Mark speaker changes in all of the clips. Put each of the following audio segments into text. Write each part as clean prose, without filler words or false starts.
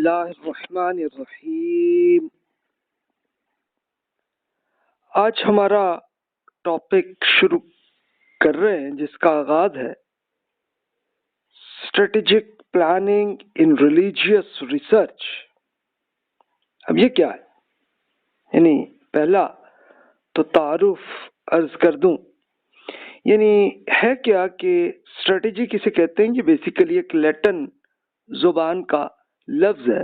Speaker 1: اللہ الرحمن الرحیم۔ آج ہمارا ٹاپک شروع کر رہے ہیں جس کا آغاز ہے strategic planning in religious research. اب یہ کیا ہے؟ یعنی پہلا تو تعارف عرض کر دوں، یعنی ہے کیا کہ اسٹریٹجی کسے کہتے ہیں؟ یہ بیسیکلی ایک لیٹن زبان کا لفظ ہے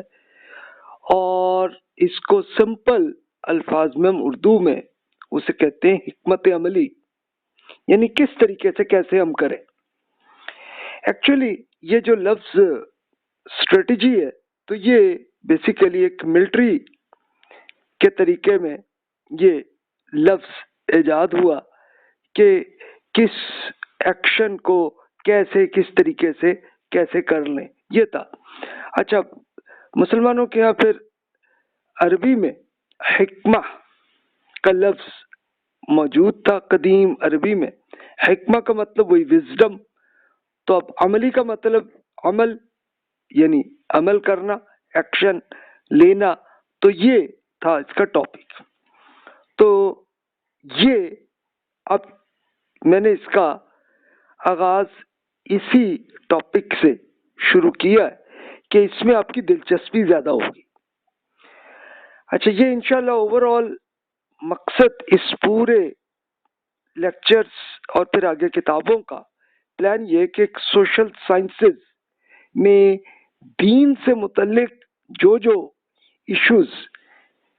Speaker 1: اور اس کو سمپل الفاظ میں اردو میں اسے کہتے ہیں حکمت عملی، یعنی کس طریقے سے کیسے ہم کریں۔ ایکچولی یہ جو لفظ اسٹریٹجی ہے تو یہ بیسیکلی ایک ملٹری کے طریقے میں یہ لفظ ایجاد ہوا کہ کس ایکشن کو کیسے کس طریقے سے کیسے کر لیں، یہ تھا۔ اچھا، مسلمانوں کے ہاں پھر عربی میں حکمہ کا لفظ موجود تھا، قدیم عربی میں حکمہ کا مطلب وہی وزڈم، تو اب عملی کا مطلب عمل، یعنی عمل کرنا، ایکشن لینا، تو یہ تھا اس کا ٹاپک۔ تو یہ اب میں نے اس کا آغاز اسی ٹاپک سے شروع کیا ہے کہ اس میں آپ کی دلچسپی زیادہ ہوگی۔ اچھا، یہ انشاءاللہ اوور آل مقصد اس پورے لیکچرز اور پھر آگے کتابوں کا پلان یہ کہ سوشل سائنسز میں دین سے متعلق جو ایشوز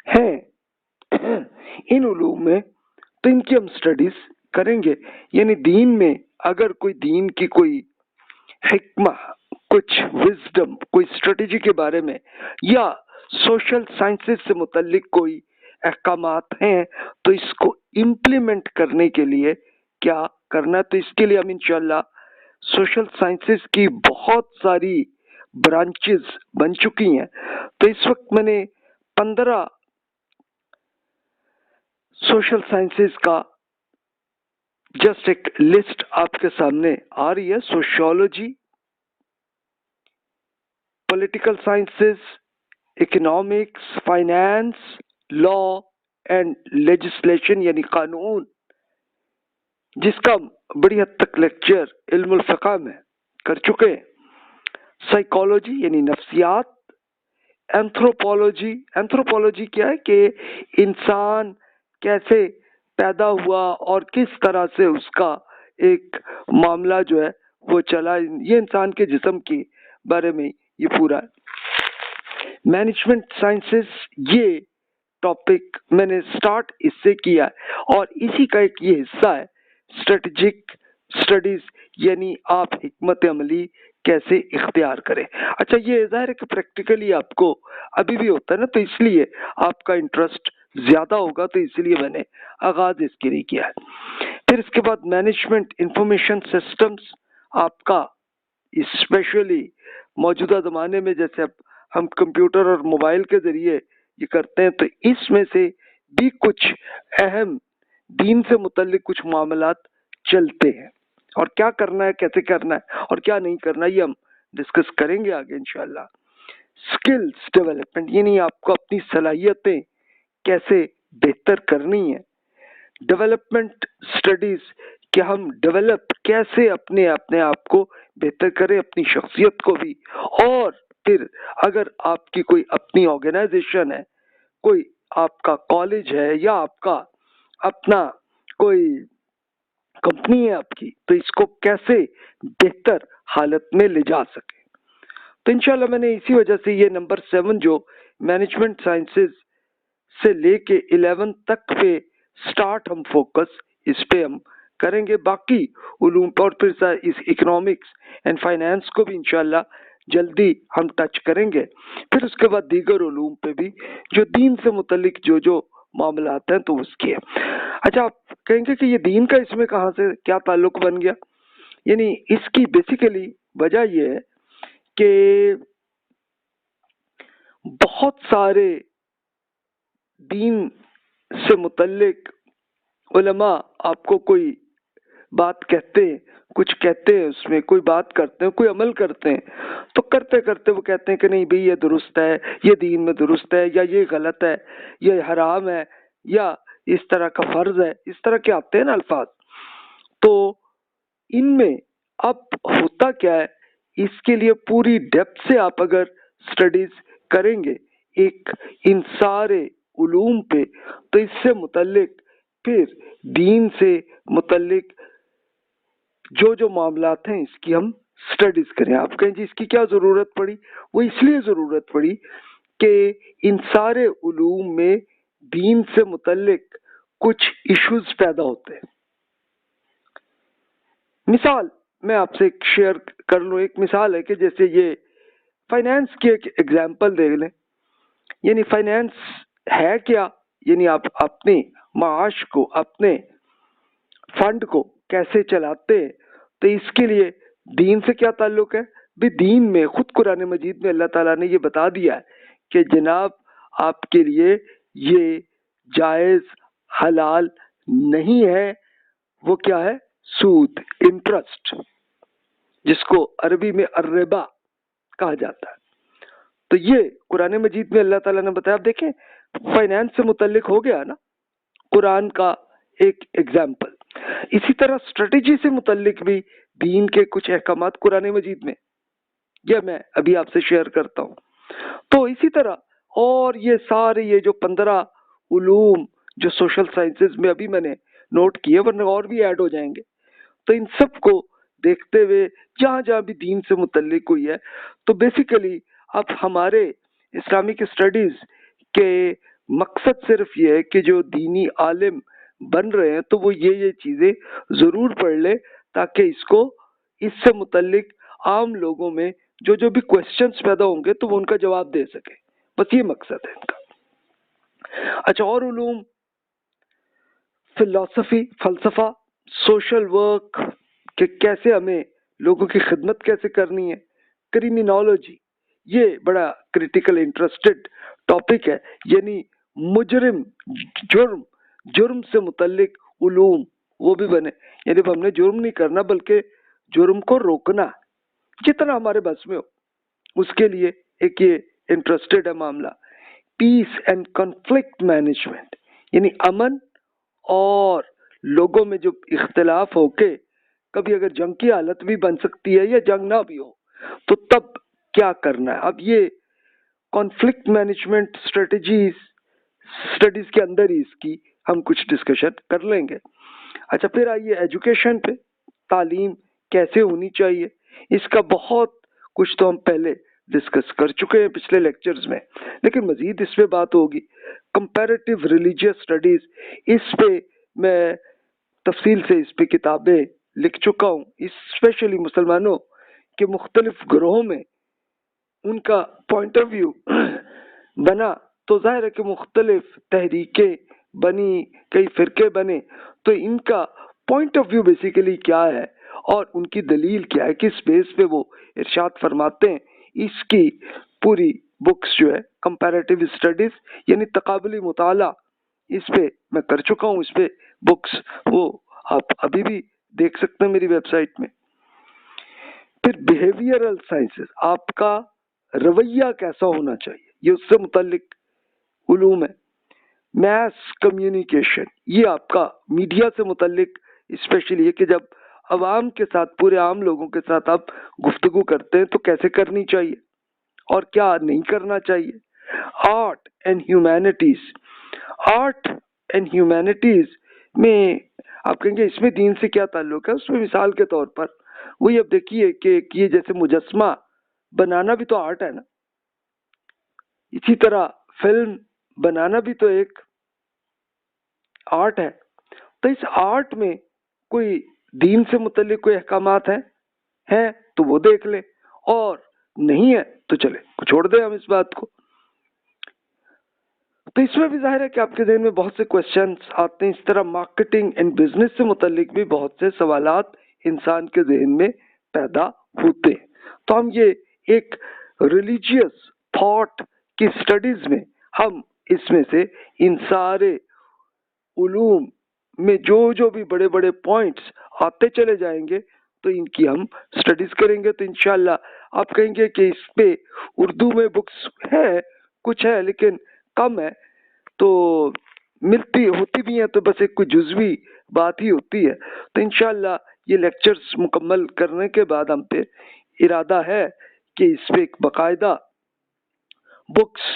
Speaker 1: ہیں ان علوم میں، تو ان کی ہم سٹڈیز کریں گے۔ یعنی دین میں اگر کوئی دین کی کوئی حکمہ، کچھ وزڈم، کوئی اسٹریٹجی کے بارے میں یا سوشل سائنسز سے متعلق کوئی احکامات ہیں تو اس کو امپلیمنٹ کرنے کے لیے کیا کرنا، تو اس کے لیے ہم انشاءاللہ سوشل سائنسز کی بہت ساری برانچز بن چکی ہیں، تو اس وقت میں نے 15 سوشل سائنسز کا جسٹ ایک لسٹ آپ کے سامنے آ رہی ہے۔ Sociology, political sciences, economics, finance, law and legislation یعنی قانون، جس کا بڑی حد تک لیکچر علم الفقہ میں کر چکے ہیں، سائیکالوجی یعنی نفسیات، اینتھروپولوجی کیا ہے کہ انسان کیسے پیدا ہوا اور کس طرح سے اس کا ایک معاملہ جو ہے وہ چلا، یہ انسان کے جسم کے بارے میں یہ پورا ہے۔ مینجمنٹ سائنسز، یہ ٹاپک میں نے سٹارٹ اس سے کیا ہے اور اسی کا ایک یہ حصہ ہے اسٹریٹجک سٹڈیز، یعنی آپ حکمت عملی کیسے اختیار کریں۔ اچھا، یہ ظاہر ہے کہ پریکٹیکلی آپ کو ابھی بھی ہوتا ہے نا، تو اس لیے آپ کا انٹرسٹ زیادہ ہوگا، تو اس لیے میں نے آغاز اس کے لیے کیا ہے۔ پھر اس کے بعد مینجمنٹ انفارمیشن سسٹمز، آپ کا اسپیشلی موجودہ زمانے میں جیسے اب ہم کمپیوٹر اور موبائل کے ذریعے یہ کرتے ہیں، تو اس میں سے بھی کچھ اہم دین سے متعلق کچھ معاملات چلتے ہیں، اور کیا کرنا ہے، کیسے کرنا ہے اور کیا نہیں کرنا، یہ ہم ڈسکس کریں گے آگے انشاءاللہ۔ سکلز ڈیولپمنٹ، یعنی آپ کو اپنی صلاحیتیں کیسے بہتر کرنی ہے۔ ڈیولپمنٹ سٹڈیز، کہ ہم ڈیولپ کیسے اپنے آپ کو بہتر کریں، اپنی شخصیت کو بھی، اور پھر اگر آپ کی کوئی اپنی آرگنائزیشن ہے، کوئی آپ کا کالج ہے یا آپ کا اپنا کوئی کمپنی ہے آپ کی، تو اس کو کیسے بہتر حالت میں لے جا سکے۔ تو انشاءاللہ میں نے اسی وجہ سے یہ نمبر 7 جو مینجمنٹ سائنسز سے لے کے 11 تک پہ سٹارٹ ہم فوکس اس پہ ہم کریں گے، باقی علوم پر، اور پھر اس اکنامکس اینڈ فائنانس کو بھی انشاءاللہ جلدی ہم ٹچ کریں گے۔ پھر اس کے بعد دیگر علوم پہ بھی جو دین سے متعلق جو معاملات ہیں تو اس کی ہے۔ اچھا، آپ کہیں گے کہ یہ دین کا اس میں کہاں سے کیا تعلق بن گیا؟ یعنی اس کی بیسیکلی وجہ یہ ہے کہ بہت سارے دین سے متعلق علماء آپ کو کوئی بات کہتے ہیں کچھ کہتے ہیں اس میں، کوئی بات کرتے ہیں، کوئی عمل کرتے ہیں، تو کرتے کرتے وہ کہتے ہیں کہ نہیں بھئی یہ درست ہے، یہ دین میں درست ہے، یا یہ غلط ہے، یہ حرام ہے، یا اس طرح کا فرض ہے، اس طرح کے آتے ہیں نا الفاظ. تو ان میں اب ہوتا کیا ہے، اس کے لیے پوری ڈیپتھ سے آپ اگر سٹڈیز کریں گے ایک ان سارے علوم پہ، تو اس سے متعلق پھر دین سے متعلق جو جو معاملات ہیں اس کی ہم سٹڈیز کریں. آپ کہیں جی اس کی کیا ضرورت پڑی؟ وہ اس لیے ضرورت پڑی کہ ان سارے علوم میں دین سے متعلق کچھ ایشوز پیدا ہوتے ہیں. مثال میں آپ سے ایک شیئر کر لوں. ایک مثال ہے کہ جیسے یہ فائنانس کی ایک ایگزامپل دیکھ لیں. یعنی فائنانس ہے کیا؟ یعنی آپ اپنے معاش کو، اپنے فنڈ کو کیسے چلاتے ہیں. تو اس کے لیے دین سے کیا تعلق ہے؟ بھی دین میں خود قرآن مجید میں اللہ تعالیٰ نے یہ بتا دیا ہے کہ جناب آپ کے لیے یہ جائز حلال نہیں ہے. وہ کیا ہے؟ سود، انٹرسٹ، جس کو عربی میں الربا کہا جاتا ہے. تو یہ قرآن مجید میں اللہ تعالیٰ نے بتایا. آپ دیکھیں فائنانس سے متعلق ہو گیا نا قرآن کا ایک ایگزامپل. اسی طرح اسٹریٹجی سے متعلق بھی دین کے کچھ احکامات قرآن مجید میں یہ میں ابھی آپ سے شیئر کرتا ہوں. تو اسی طرح اور یہ سارے یہ جو 15 علوم جو سوشل سائنسز میں ابھی میں نے نوٹ کیے، ورنہ اور بھی ایڈ ہو جائیں گے، تو ان سب کو دیکھتے ہوئے جہاں جہاں بھی دین سے متعلق ہوئی ہے، تو بیسیکلی اب ہمارے اسلامک اسٹڈیز کے مقصد صرف یہ ہے کہ جو دینی عالم بن رہے ہیں تو وہ یہ چیزیں ضرور پڑھ لے تاکہ اس سے متعلق عام لوگوں میں جو بھی کوشچنز پیدا ہوں گے تو وہ ان کا جواب دے سکے. بس یہ مقصد ہے ان کا. اچھا، اور علوم فلسفی، فلسفہ، سوشل ورک کہ کیسے ہمیں لوگوں کی خدمت کیسے کرنی ہے، کرمینالوجی، یہ بڑا کریٹیکل انٹرسٹڈ ٹاپک ہے. یعنی جرم سے متعلق علوم وہ بھی بنے. یعنی ہم نے جرم نہیں کرنا بلکہ جرم کو روکنا جتنا ہمارے بس میں ہو، اس کے لیے ایک یہ انٹرسٹڈ ہے معاملہ. پیس اینڈ کنفلکٹ مینجمنٹ، یعنی امن اور لوگوں میں جو اختلاف ہو کے کبھی اگر جنگ کی حالت بھی بن سکتی ہے یا جنگ نہ بھی ہو تو تب کیا کرنا ہے. اب یہ کانفلکٹ مینجمنٹ اسٹڈیز کے اندر ہی اس کی ہم کچھ ڈسکشن کر لیں گے. اچھا، پھر آئیے ایجوکیشن پہ. تعلیم کیسے ہونی چاہیے، اس کا بہت کچھ تو ہم پہلے ڈسکس کر چکے ہیں پچھلے لیکچرز میں، لیکن مزید اس پہ بات ہوگی. کمپیریٹیو ریلیجیس اسٹڈیز، اس پہ میں تفصیل سے اس پہ کتابیں لکھ چکا ہوں. اسپیشلی مسلمانوں کے مختلف گروہوں میں ان کا پوائنٹ آف ویو بنا تو ظاہر ہے کہ مختلف تحریکیں بنی، کئی فرقے بنے، تو ان کا پوائنٹ آف ویو بیسیکلی کیا ہے اور ان کی دلیل کیا ہے، کس بیس پہ وہ ارشاد فرماتے ہیں، اس کی پوری بکس جو ہے کمپیریٹیو اسٹڈیز یعنی تقابلی مطالعہ، اس پہ میں کر چکا ہوں. اس پہ بکس وہ آپ ابھی بھی دیکھ سکتے ہیں میری ویب سائٹ میں. پھر بیہیویئرل سائنسز، آپ کا رویہ کیسا ہونا چاہیے، یہ اس سے متعلق علوم ہے. میس کمیونیکیشن، یہ آپ کا میڈیا سے متعلق اسپیشلی ہے کہ جب عوام کے ساتھ، پورے عام لوگوں کے ساتھ آپ گفتگو کرتے ہیں تو کیسے کرنی چاہیے اور کیا نہیں کرنا چاہیے. Art and humanities, art and humanities میں آپ کہیں گے اس میں دین سے کیا تعلق ہے. اس میں مثال کے طور پر وہی اب دیکھیے کہ یہ جیسے مجسمہ بنانا بھی تو آرٹ ہے نا، اسی طرح فلم بنانا بھی تو ایک آرٹ ہے. تو اس آرٹ میں کوئی دین سے متعلق کوئی احکامات ہیں تو وہ دیکھ لیں، اور نہیں ہے تو چلے چھوڑ دیں ہم اس بات کو. تو اس میں بھی ظاہر ہے کہ آپ کے ذہن میں بہت سے کوشچنس آتے ہیں. اس طرح مارکیٹنگ اینڈ بزنس سے متعلق بھی بہت سے سوالات انسان کے ذہن میں پیدا ہوتے ہیں. تو ہم یہ ایک ریلیجیس تھاٹ کی اسٹڈیز میں ہم اس میں سے ان سارے علوم میں جو بھی بڑے بڑے پوائنٹس آتے چلے جائیں گے تو ان کی ہم اسٹڈیز کریں گے. تو انشاءاللہ آپ کہیں گے کہ اس پہ اردو میں بکس ہے، کچھ ہے لیکن کم ہے، تو ملتی ہوتی بھی ہیں تو بس ایک کوئی جزوی بات ہی ہوتی ہے. تو انشاءاللہ یہ لیکچرز مکمل کرنے کے بعد ہم پہ ارادہ ہے کہ اس پہ ایک باقاعدہ بکس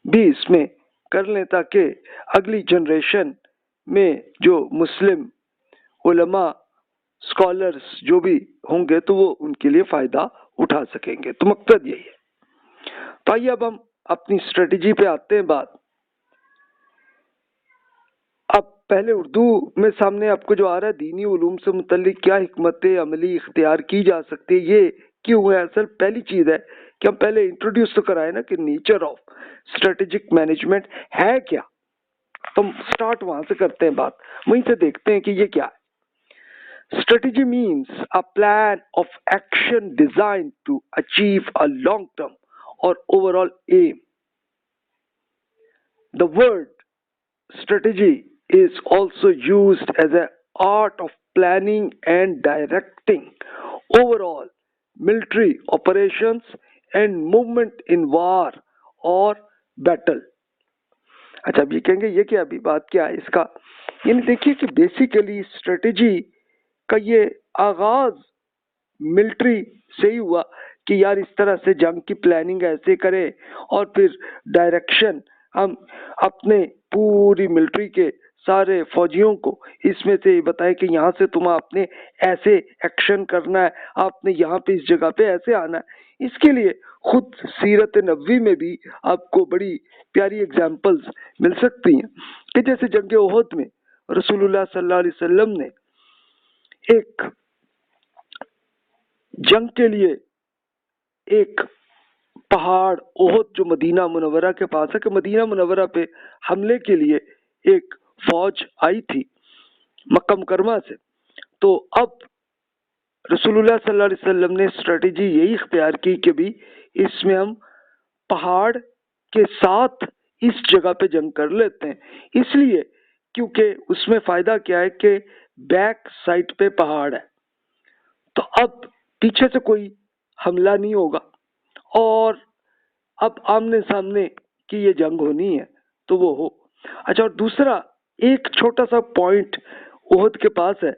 Speaker 1: بھی اس میں کر لیں تاکہ اگلی جنریشن میں جو مسلم علماء اسکالرس جو بھی ہوں گے تو وہ ان کے لیے فائدہ اٹھا سکیں گے. تو مقصد یہی ہے. تو آئیے اب ہم اپنی اسٹریٹجی پہ آتے ہیں. بات اب پہلے اردو میں سامنے آپ کو جو آ رہا ہے دینی علوم سے متعلق کیا حکمت عملی اختیار کی جا سکتی ہے، یہ کیوں ہے. اصل پہلی چیز ہے کہ ہم پہلے انٹروڈیوس تو کرائے نا کہ نیچر آف اسٹریٹجک مینجمنٹ ہے کیا. تو ہم سٹارٹ وہاں سے کرتے ہیں بات، وہیں سے دیکھتے ہیں کہ یہ کیا ہے. Strategy means a plan of action designed to achieve a long-term or overall aim. The word strategy is also used as an art of planning and directing overall military operations and movement in war or battle. اچھا اب یہ کہیں گے یہ کیا ابھی بات کیا ہے اس کا. یعنی دیکھیے کہ بیسیکلی اسٹریٹجی کا یہ آغاز ملٹری سے ہی ہوا کہ یار اس طرح سے جنگ کی پلاننگ ایسے کرے، اور پھر ڈائریکشن ہم اپنے پوری ملٹری کے سارے فوجیوں کو اس میں سے بتائے کہ یہاں سے تم آپ نے ایسے ایکشن کرنا ہے، آپ نے یہاں پہ اس جگہ پہ ایسے آنا ہے. اس کے لیے خود سیرت نبوی میں بھی آپ کو بڑی پیاری ایگزامپلز مل سکتی ہیں کہ جیسے جنگ احد میں رسول اللہ صلی اللہ علیہ وسلم نے ایک جنگ کے لیے ایک پہاڑ احد جو مدینہ منورہ کے پاس ہے کہ مدینہ منورہ پہ حملے کے لیے ایک فوج آئی تھی مکہ مکرمہ سے. تو اب رسول اللہ صلی اللہ علیہ وسلم نے اسٹریٹجی یہی اختیار کی کہ بھی اس میں ہم پہاڑ کے ساتھ اس جگہ پہ جنگ کر لیتے ہیں، اس لیے کیونکہ اس میں فائدہ کیا ہے کہ بیک سائڈ پہ پہاڑ ہے تو اب پیچھے سے کوئی حملہ نہیں ہوگا، اور اب آمنے سامنے کی یہ جنگ ہونی ہے تو وہ ہو. اچھا اور دوسرا ایک چھوٹا سا پوائنٹ احد کے پاس ہے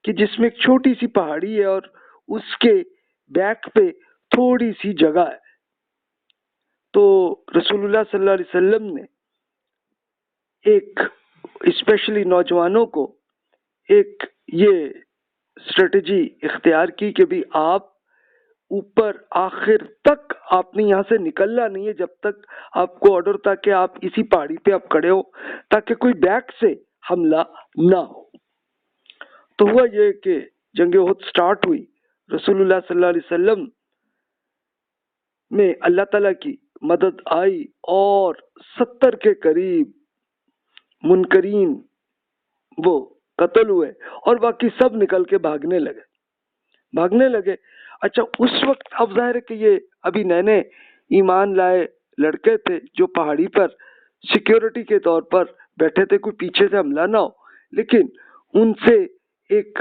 Speaker 1: کہ جس میں ایک چھوٹی سی پہاڑی ہے اور اس کے بیک پہ تھوڑی سی جگہ ہے. تو رسول اللہ صلی اللہ علیہ وسلم نے ایک اسپیشلی نوجوانوں کو ایک یہ اسٹریٹجی اختیار کی کہ بھی آپ اوپر آخر تک آپ نے یہاں سے نکلنا نہیں ہے جب تک آپ کو آرڈر تھا کہ آپ اسی پہاڑی پہ آپ کھڑے ہو تاکہ کوئی بیک سے حملہ نہ ہو. تو ہوا یہ کہ جنگ احد سٹارٹ ہوئی، رسول اللہ صلی اللہ علیہ وسلم میں اللہ تعالیٰ کی مدد آئی اور 70 کے قریب منکرین وہ قتل ہوئے اور باقی سب نکل کے بھاگنے لگے. اچھا اس وقت اب ظاہر ہے کہ یہ ابھی نئے نئے ایمان لائے لڑکے تھے جو پہاڑی پر سیکیورٹی کے طور پر بیٹھے تھے، کوئی پیچھے سے حملہ نہ ہو. لیکن ان سے ایک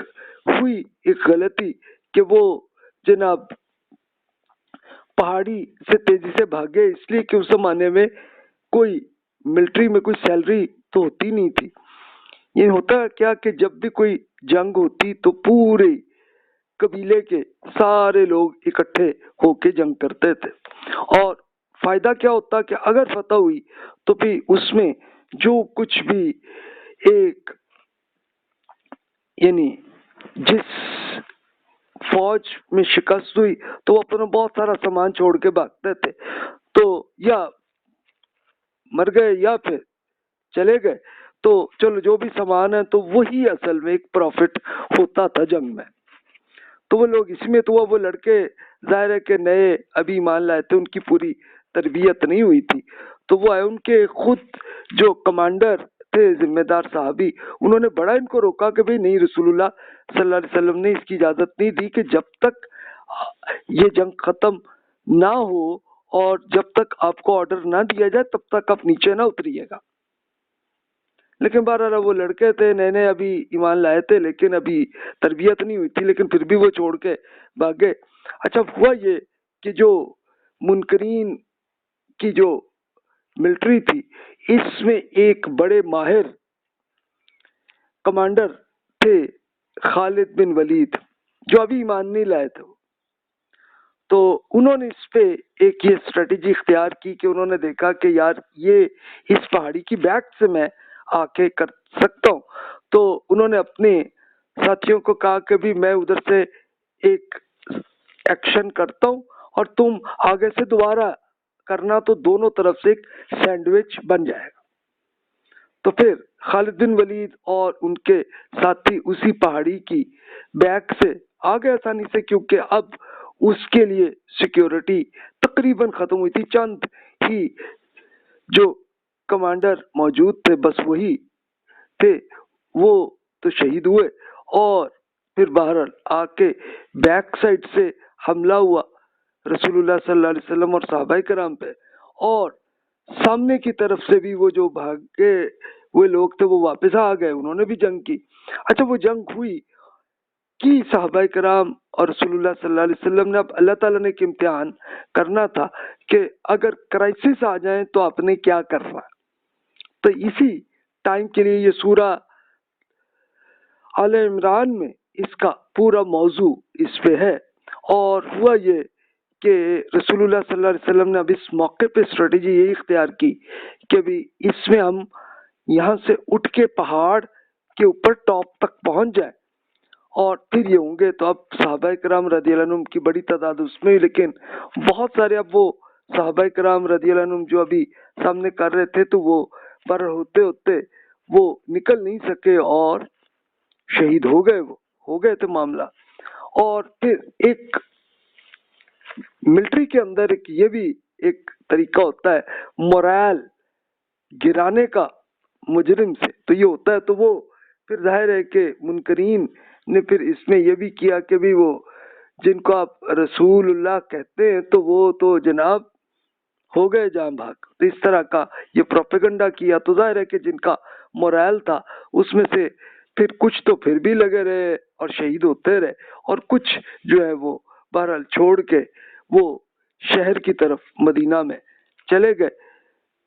Speaker 1: ہوئی ایک غلطی کہ وہ جناب پہاڑی سے تیزی سے بھاگے، اس لیے کہ اس زمانے میں کوئی ملٹری میں کوئی سیلری تو ہوتی نہیں تھی. یہ ہوتا کیا کہ جب بھی کوئی جنگ ہوتی تو پورے قبیلے کے سارے لوگ اکٹھے ہو کے جنگ کرتے تھے، اور فائدہ کیا ہوتا کہ اگر فتح ہوئی تو پھر اس میں جو کچھ بھی ایک یعنی جس فوج میں شکست ہوئی تو وہ اپنا بہت سارا سامان چھوڑ کے بھاگتے تھے، تو یا مر گئے یا پھر چلے گئے، تو چلو جو بھی سامان ہے تو وہی اصل میں ایک پروفٹ ہوتا تھا جنگ میں. تو وہ لوگ اس میں تو وہ لڑکے ظاہر ہے کہ نئے ابھی ایمان لائے تھے، ان کی پوری تربیت نہیں ہوئی تھی، تو وہ آئے ان کے خود جو کمانڈر تھے ذمہ دار صحابی، انہوں نے بڑا ان کو روکا کہ بھئی نہیں، رسول اللہ صلی اللہ علیہ وسلم نے اس کی اجازت نہیں دی کہ جب تک یہ جنگ ختم نہ ہو اور جب تک آپ کو آرڈر نہ دیا جائے تب تک آپ نیچے نہ اتریے گا. لیکن بہرحال وہ لڑکے تھے، نئے نئے ابھی ایمان لائے تھے، لیکن ابھی تربیت نہیں ہوئی تھی، لیکن پھر بھی وہ چھوڑ کے بھاگے۔ اچھا ہوا یہ کہ جو منکرین کی جو ملٹری تھی، اس میں ایک بڑے ماہر کمانڈر تھے خالد بن ولید، جو ابھی ایمان نہیں لائے تھے۔ تو انہوں نے اس پہ ایک یہ اسٹریٹجی اختیار کی کہ انہوں نے دیکھا کہ یار یہ اس پہاڑی کی بیک سے میں آ کے کر سکتا ہوں۔ تو انہوں نے اپنے ساتھیوں کو کہا کہ بھی میں ادھر سے ایک ایکشن کرتا ہوں اور تم آگے سے دوبارہ کرنا، تو دونوں طرف سے ایک سینڈوچ بن جائے گا۔ تو پھر خالد بن ولید اور ان کے ساتھی اسی پہاڑی کی بیک سے آگے آسانی سے، کیونکہ اب اس کے لیے سیکیورٹی تقریباً ختم ہوئی تھی، چند ہی جو کمانڈر موجود تھے بس وہی تھے، وہ تو شہید ہوئے۔ اور پھر بہرحال آ کے بیک سائڈ سے حملہ ہوا رسول اللہ صلی اللہ علیہ وسلم اور صحابہ کرام پہ، اور سامنے کی طرف سے بھی وہ جو بھاگے ہوئے لوگ تھے وہ واپس آ گئے، انہوں نے بھی جنگ کی۔ اچھا وہ جنگ ہوئی کہ صحابہ کرام اور رسول اللہ صلی اللہ علیہ وسلم نے، اب اللہ تعالیٰ نے ایک امتحان کرنا تھا کہ اگر کرائسس آ جائیں تو آپ نے کیا کرنا۔ تو اسی ٹائم کے لیے یہ سورہ آل عمران میں اس کا پورا موضوع اس پہ ہے۔ اور ہوا یہ کہ رسول اللہ صلی اللہ علیہ وسلم نے اب اس موقع پہ اسٹریٹجی یہی اختیار کی کہ بھی اس میں ہم یہاں سے اٹھ کے پہاڑ کے اوپر ٹاپ تک پہنچ جائیں اور پھر یہ ہوں گے۔ تو اب صحابہ کرام رضی اللہ عنہم کی بڑی تعداد اس میں، لیکن بہت سارے اب وہ صحابہ کرام رضی اللہ عنہم جو ابھی سامنے کر رہے تھے، تو وہ پر ہوتے ہوتے وہ نکل نہیں سکے اور شہید ہو گئے، وہ ہو گئے تھے معاملہ۔ اور پھر ایک ملٹری کے اندر ایک یہ بھی ایک طریقہ ہوتا ہے مورال گرانے کا مجرم سے، تو یہ ہوتا ہے۔ تو وہ پھر ظاہر ہے کہ منکرین نے پھر اس میں یہ بھی کیا کہ بھی وہ جن کو آپ رسول اللہ کہتے ہیں تو وہ تو جناب ہو گئے جہاں بھاگ، تو اس طرح کا یہ پروپیگنڈا کیا۔ تو ظاہر ہے کہ جن کا مورال تھا اس میں سے پھر کچھ تو پھر بھی لگے رہے اور شہید ہوتے رہے، اور کچھ جو ہے وہ بہرحال چھوڑ کے وہ شہر کی طرف مدینہ میں چلے گئے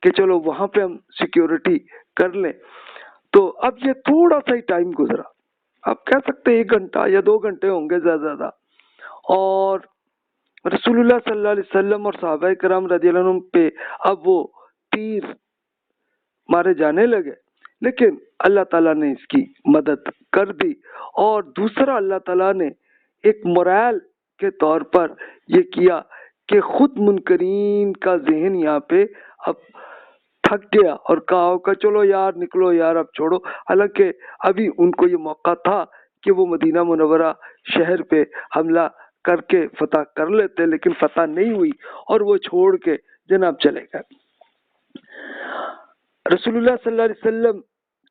Speaker 1: کہ چلو وہاں پہ ہم سیکیورٹی کر لیں۔ تو اب یہ تھوڑا سا ہی ٹائم گزرا، آپ کہہ سکتے 1 گھنٹہ یا 2 گھنٹے ہوں گے زیادہ، اور رسول اللہ صلی اللہ علیہ وسلم اور صحابہ کرام رضی اللہ عنہم پہ اب وہ تیر مارے جانے لگے، لیکن اللہ تعالیٰ نے اس کی مدد کر دی۔ اور دوسرا اللہ تعالیٰ نے ایک مورال کے طور پر یہ کیا کہ خود منکرین کا ذہن یہاں پہ اب تھک گیا اور کہا کہ چلو یار نکلو یار اب چھوڑو، حالانکہ ابھی ان کو یہ موقع تھا کہ وہ مدینہ منورہ شہر پہ حملہ کر کے فتح کر لیتے، لیکن فتح نہیں ہوئی اور وہ چھوڑ کے جناب چلے گئے۔ رسول اللہ صلی اللہ علیہ وسلم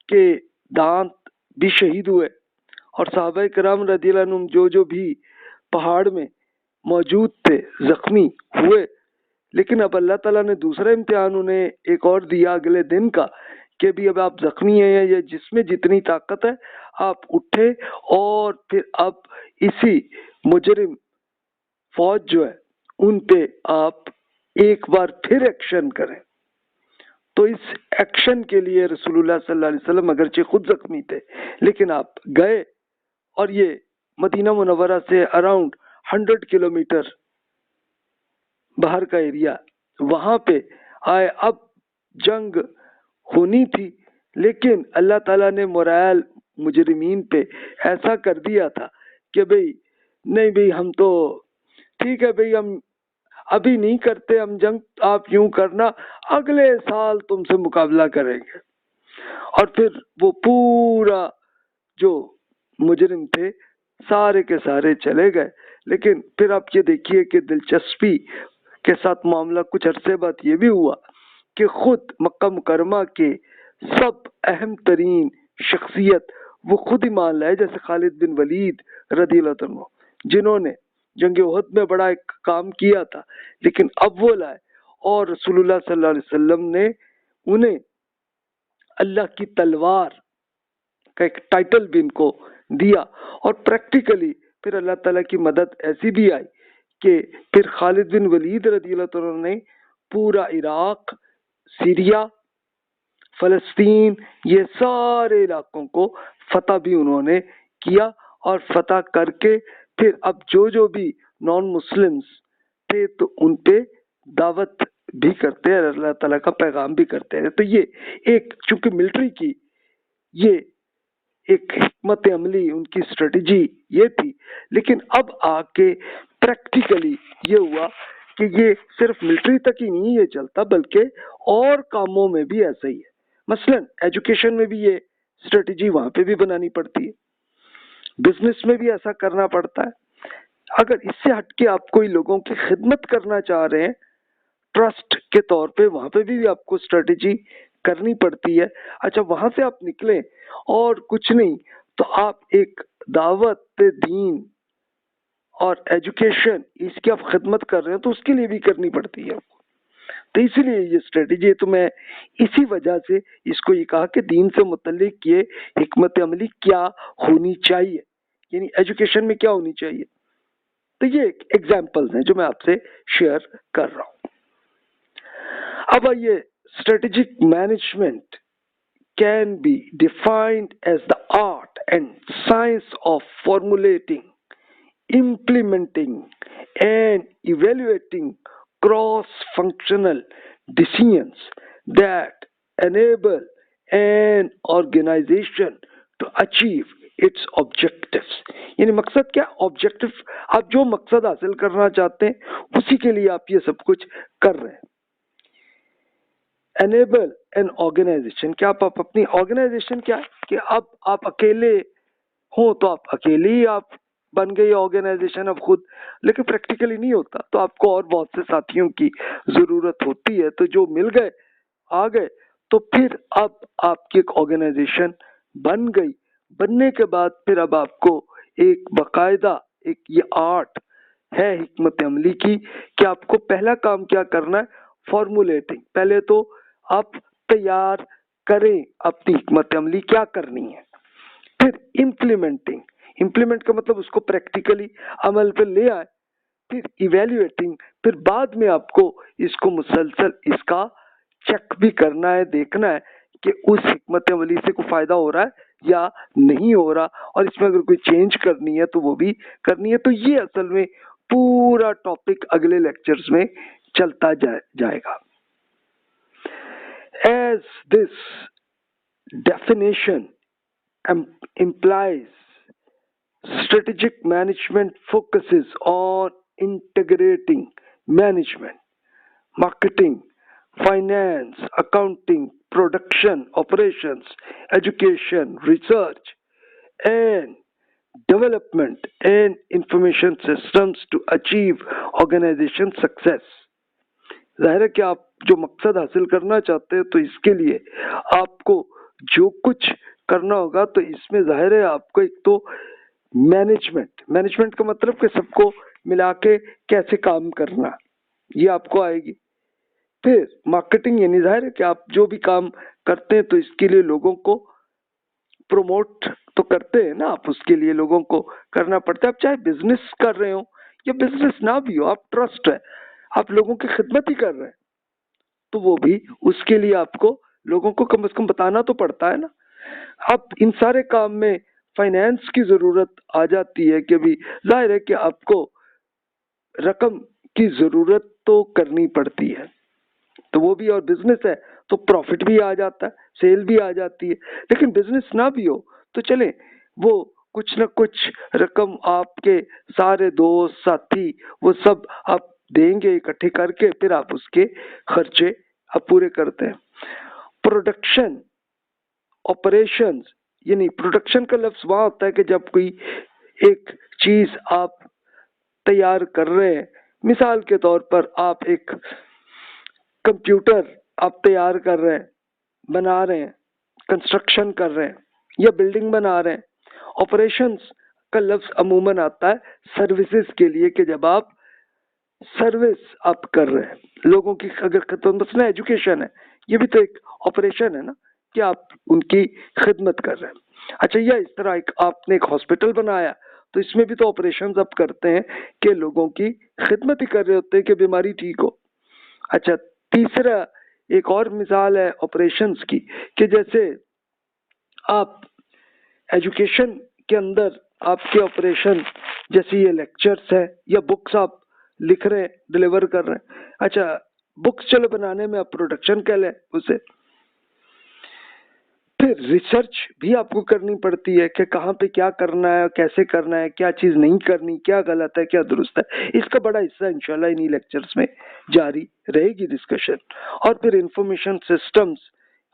Speaker 1: کے دانت بھی شہید ہوئے، اور صحابہ کرام رضی اللہ عنہم جو بھی پہاڑ میں موجود تھے زخمی ہوئے۔ لیکن اب اللہ تعالیٰ نے دوسرا امتحان انہیں ایک اور دیا اگلے دن کا کہ بھی اب آپ زخمی ہیں یا جس میں جتنی طاقت ہے آپ اٹھے اور پھر اب اسی مجرم فوج جو ہے ان پہ آپ ایک بار پھر ایکشن کریں۔ تو اس ایکشن کے لیے رسول اللہ صلی اللہ علیہ وسلم اگرچہ خود زخمی تھے لیکن آپ گئے، اور یہ مدینہ منورہ سے اراؤنڈ 100 کلومیٹر باہر کا ایریا، وہاں پہ آئے۔ اب جنگ ہونی تھی لیکن اللہ تعالیٰ نے مورال مجرمین پہ ایسا کر دیا تھا کہ بھئی نہیں بھئی ہم تو ٹھیک ہے بھئی ہم ابھی نہیں کرتے ہم جنگ، آپ یوں کرنا اگلے سال تم سے مقابلہ کریں گے۔ اور پھر وہ پورا جو مجرم تھے سارے کے سارے چلے گئے۔ لیکن پھر آپ یہ دیکھیے کہ دلچسپی کے ساتھ معاملہ کچھ عرصے بعد یہ بھی ہوا کہ خود مکہ مکرمہ کے سب اہم ترین شخصیت وہ خود ایمان لائے، جیسے خالد بن ولید رضی اللہ عنہ، جنہوں نے جنگ احد میں بڑا ایک کام کیا تھا لیکن اب وہ لائے، اور رسول اللہ صلی اللہ علیہ وسلم نے انہیں اللہ کی تلوار کا ایک ٹائٹل بھی ان کو دیا، اور پریکٹیکلی پھر اللہ تعالیٰ کی مدد ایسی بھی آئی کہ پھر خالد بن ولید رضی اللہ عنہ نے پورا عراق، سیریا، فلسطین، یہ سارے علاقوں کو فتح بھی انہوں نے کیا، اور فتح کر کے پھر اب جو بھی نان مسلمز تھے تو ان پہ دعوت بھی کرتے ہیں، اللہ تعالیٰ کا پیغام بھی کرتے ہیں۔ تو یہ ایک چونکہ ملٹری کی یہ ایک حکمت عملی، ان کی اسٹریٹجی یہ تھی، لیکن اب آ کے پریکٹیکلی یہ ہوا کہ یہ صرف ملٹری تک ہی نہیں یہ چلتا، بلکہ اور کاموں میں بھی ایسا ہی ہے۔ مثلا ایجوکیشن میں بھی یہ اسٹریٹجی وہاں پہ بھی بنانی پڑتی ہے، بزنس میں بھی ایسا کرنا پڑتا ہے۔ اگر اس سے ہٹ کے آپ کوئی لوگوں کی خدمت کرنا چاہ رہے ہیں ٹرسٹ کے طور پہ، وہاں پہ بھی آپ کو اسٹریٹجی کرنی پڑتی ہے۔ اچھا، وہاں سے آپ نکلیں اور کچھ نہیں تو آپ ایک دعوت پہ دین اور ایجوکیشن اس کی آپ خدمت کر رہے ہیں تو اس کے لیے بھی کرنی پڑتی ہے۔ تو اسی لیے یہ اسٹریٹجی، تو میں اسی وجہ سے اس کو یہ کہا کہ دین سے متعلق یہ حکمت عملی کیا ہونی چاہیے، یعنی ایجوکیشن میں کیا ہونی چاہیے۔ تو یہ ایگزامپلز ہیں جو میں آپ سے شیئر کر رہا ہوں۔ اب آئیے، strategic management can be defined as the art and science of formulating, implementing, and evaluating cross-functional decisions that enable an organization to achieve its objectives. یعنی مقصد کیا؟ آبجیکٹو، آپ جو مقصد حاصل کرنا چاہتے ہیں اسی کے لیے آپ یہ سب کچھ کر رہے ہیں۔ enable an organization، کیا آپ اپنی آرگنائزیشن کیا ہے کہ اب آپ اکیلے ہوں تو آپ اکیلے ہی آپ بن گئی آرگنائزیشن اب خود، لیکن پریکٹیکلی نہیں ہوتا، تو آپ کو اور بہت سے ساتھیوں کی ضرورت ہوتی ہے، تو جو مل گئے آ گئے تو پھر اب آپ کی ایک آرگنائزیشن بن گئی۔ بننے کے بعد پھر اب آپ کو ایک باقاعدہ ایک یہ آرٹ ہے حکمت عملی کی کہ آپ کو پہلا کام کیا کرنا ہے، فارمولیٹنگ، پہلے تو آپ تیار کریں اپنی حکمت عملی کیا کرنی ہے، پھر امپلیمنٹنگ، امپلیمنٹ کا مطلب اس کو پریکٹیکلی عمل پہ لے آئے، پھر ایویلیویٹنگ، پھر بعد میں آپ کو اس کو مسلسل اس کا چیک بھی کرنا ہے، دیکھنا ہے کہ اس حکمت عملی سے کوئی فائدہ ہو رہا ہے یا نہیں ہو رہا، اور اس میں اگر کوئی چینج کرنی ہے تو وہ بھی کرنی ہے۔ تو یہ اصل میں پورا ٹاپک اگلے لیکچرز میں چلتا جائے گا۔ As this definition implies, strategic management focuses on integrating management, marketing, finance, accounting, production, operations, education, research, and development and information systems to achieve organization success. ظاہر ہے کہ آپ جو مقصد حاصل کرنا چاہتے ہیں تو اس کے لیے آپ کو جو کچھ کرنا ہوگا، تو اس میں ظاہر ہے آپ کو ایک تو مینجمنٹ کا مطلب کہ سب کو ملا کے کیسے کام کرنا، یہ آپ کو آئے گی۔ پھر مارکیٹنگ، یعنی ظاہر ہے کہ آپ جو بھی کام کرتے ہیں تو اس کے لیے لوگوں کو پروموٹ تو کرتے ہیں نا، آپ اس کے لیے لوگوں کو کرنا پڑتا ہے۔ آپ چاہے بزنس کر رہے ہوں یا بزنس نہ بھی ہو، آپ ٹرسٹ ہے، آپ لوگوں کی خدمت ہی کر رہے ہیں، تو وہ بھی اس کے لیے آپ کو لوگوں کو کم از کم بتانا تو پڑتا ہے نا۔ اب ان سارے کام میں فائنینس کی ضرورت آ جاتی ہے کہ بھی ظاہر ہے کہ آپ کو رقم کی ضرورت تو کرنی پڑتی ہے، تو وہ بھی، اور بزنس ہے تو پروفٹ بھی آ جاتا ہے، سیل بھی آ جاتی ہے۔ لیکن بزنس نہ بھی ہو تو چلیں، وہ کچھ نہ کچھ رقم آپ کے سارے دوست ساتھی وہ سب آپ دیں گے اکٹھے کر کے، پھر آپ اس کے خرچے آپ پورے کرتے ہیں۔ پروڈکشن آپریشنز، یعنی پروڈکشن کا لفظ وہاں ہوتا ہے کہ جب کوئی ایک چیز آپ تیار کر رہے ہیں، مثال کے طور پر آپ ایک کمپیوٹر آپ تیار کر رہے ہیں، بنا رہے ہیں، کنسٹرکشن کر رہے ہیں یا بلڈنگ بنا رہے ہیں۔ آپریشنز کا لفظ عموماً آتا ہے سروسز کے لیے کہ جب آپ سروس آپ کر رہے ہیں لوگوں کی، اگر مثلا ایجوکیشن ہے، یہ بھی تو ایک آپریشن ہے نا کہ آپ ان کی خدمت کر رہے ہیں. اچھا، یا اس طرح آپ نے ایک ہاسپٹل بنایا تو اس میں بھی تو آپریشنز اب کرتے ہیں کہ لوگوں کی خدمت ہی کر رہے ہوتے ہیں کہ بیماری ٹھیک ہو. اچھا، تیسرا ایک اور مثال ہے آپریشنز کی کہ جیسے آپ ایجوکیشن کے اندر آپ کے آپریشن جیسے یہ لیکچرز ہیں یا بکس آپ لکھ رہے ہیں، ڈلیور کر رہے ہیں. اچھا، بکس چلو بنانے میں آپ پروڈکشن کہہ لیں اسے. پھر ریسرچ بھی آپ کو کرنی پڑتی ہے کہ کہاں پہ کیا کرنا ہے، کیسے کرنا ہے، کیا چیز نہیں کرنی، کیا غلط ہے، کیا درست ہے. اس کا بڑا حصہ انشاءاللہ انہی لیکچرز میں جاری رہے گی ڈسکشن. اور پھر انفارمیشن سسٹمز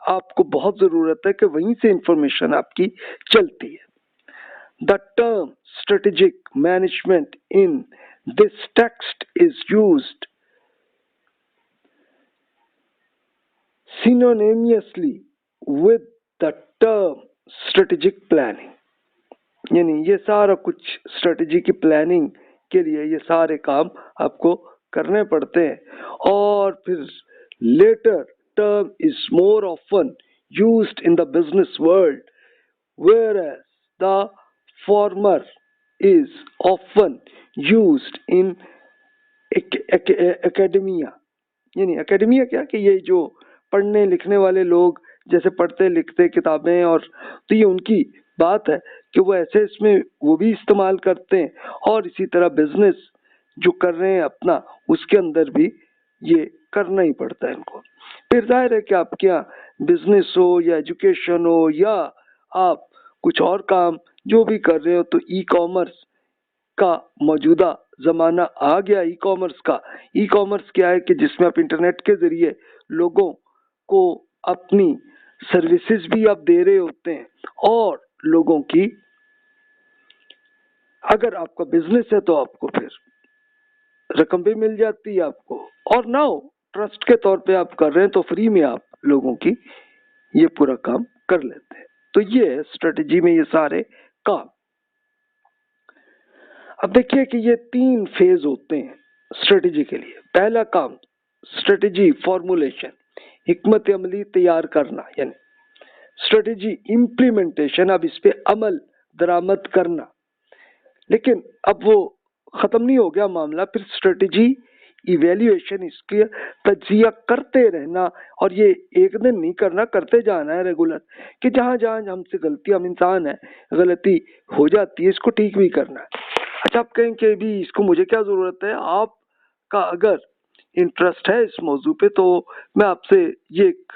Speaker 1: آپ کو بہت ضرورت ہے کہ وہیں سے انفارمیشن آپ کی چلتی ہے. The term strategic management in this text is used synonymously with the term strategic planning. یعنی یہ سارا کچھ اسٹریٹجی کی پلاننگ کے لیے یہ سارے کام آپ کو کرنے پڑتے ہیں. اور پھر later term is more often used in the business world, whereas the former is often used in academia. یعنی اکیڈمیا کیا کہ یہ جو پڑھنے لکھنے والے لوگ جیسے پڑھتے لکھتے کتابیں، اور تو یہ ان کی بات ہے کہ وہ ایسے اس میں وہ بھی استعمال کرتے ہیں. اور اسی طرح بزنس جو کر رہے ہیں اپنا، اس کے اندر بھی یہ کرنا ہی پڑتا ہے ان کو. پھر ظاہر ہے کہ آپ کے یہاں بزنس ہو یا ایجوکیشن ہو یا آپ کچھ اور کام جو بھی کر رہے ہو، تو ای کامرس کا موجودہ زمانہ آ گیا. ای کامرس کا، ای کامرس کیا ہے کہ جس میں آپ انٹرنیٹ کے ذریعے لوگوں کو اپنی سروسز بھی آپ دے رہے ہوتے ہیں، اور لوگوں کی اگر آپ کا بزنس ہے تو آپ کو پھر رقم بھی مل جاتی ہے آپ کو، اور نہ ہو ٹرسٹ کے طور پہ آپ کر رہے ہیں تو فری میں آپ لوگوں کی یہ پورا کام کر لیتے ہیں. تو یہ ہے اسٹریٹجی میں یہ سارے کام. اب دیکھیے کہ یہ 3 فیز ہوتے ہیں اسٹریٹجی کے لیے. پہلا کام اسٹریٹجی فارمولیشن، حکمت عملی تیار کرنا، یعنی اسٹریٹجی امپلیمنٹیشن، اب اس پہ عمل درآمد کرنا. لیکن اب وہ ختم نہیں ہو گیا معاملہ. پھر اسٹریٹجی ایویلیویشن، اس کے تجزیہ کرتے رہنا، اور یہ ایک دن نہیں کرنا، کرتے جانا ہے ریگولر، کہ جہاں جہاں ہم سے غلطی، ہم انسان ہیں، غلطی ہو جاتی ہے، اس کو ٹھیک بھی کرنا ہے. اچھا، آپ کہیں کہ بھی اس کو مجھے کیا ضرورت ہے؟ آپ کا اگر انٹرسٹ ہے اس موضوع پہ تو میں آپ سے یہ ایک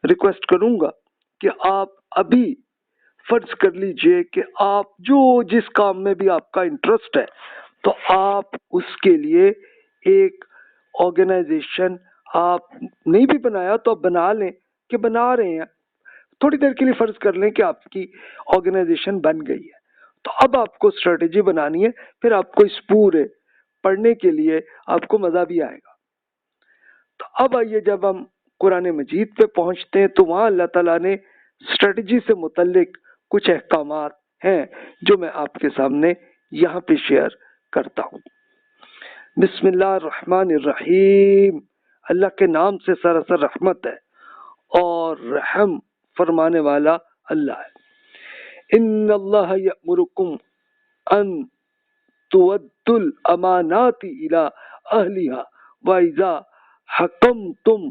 Speaker 1: ریکویسٹ کروں گا کہ آپ ابھی فرض کر لیجئے کہ آپ جو جس کام میں بھی آپ کا انٹرسٹ ہے تو آپ اس کے لیے ایک آرگنائزیشن آپ نہیں بھی بنایا تو آپ بنا لیں کہ بنا رہے ہیں. تھوڑی دیر کے لیے فرض کر لیں کہ آپ کی آرگنائزیشن بن گئی ہے. تو اب آپ کو اسٹریٹجی بنانی ہے. پھر آپ کو اس پورے پڑھنے کے لیے آپ کو مزہ بھی آئے گا. تو اب آئیے، جب ہم قرآن مجید پہ پہنچتے ہیں تو وہاں اللہ تعالیٰ نے اسٹریٹجی سے متعلق کچھ احکامات ہیں جو میں آپ کے سامنے یہاں پہ شیئر کرتا ہوں. بسم اللہ الرحمن الرحیم. اللہ کے نام سے سراسر رحمت ہے اور رحم فرمانے والا اللہ ہے. ان اللہ یأمرکم ان تؤدوا الامانات الى اہلها واذا حکمتم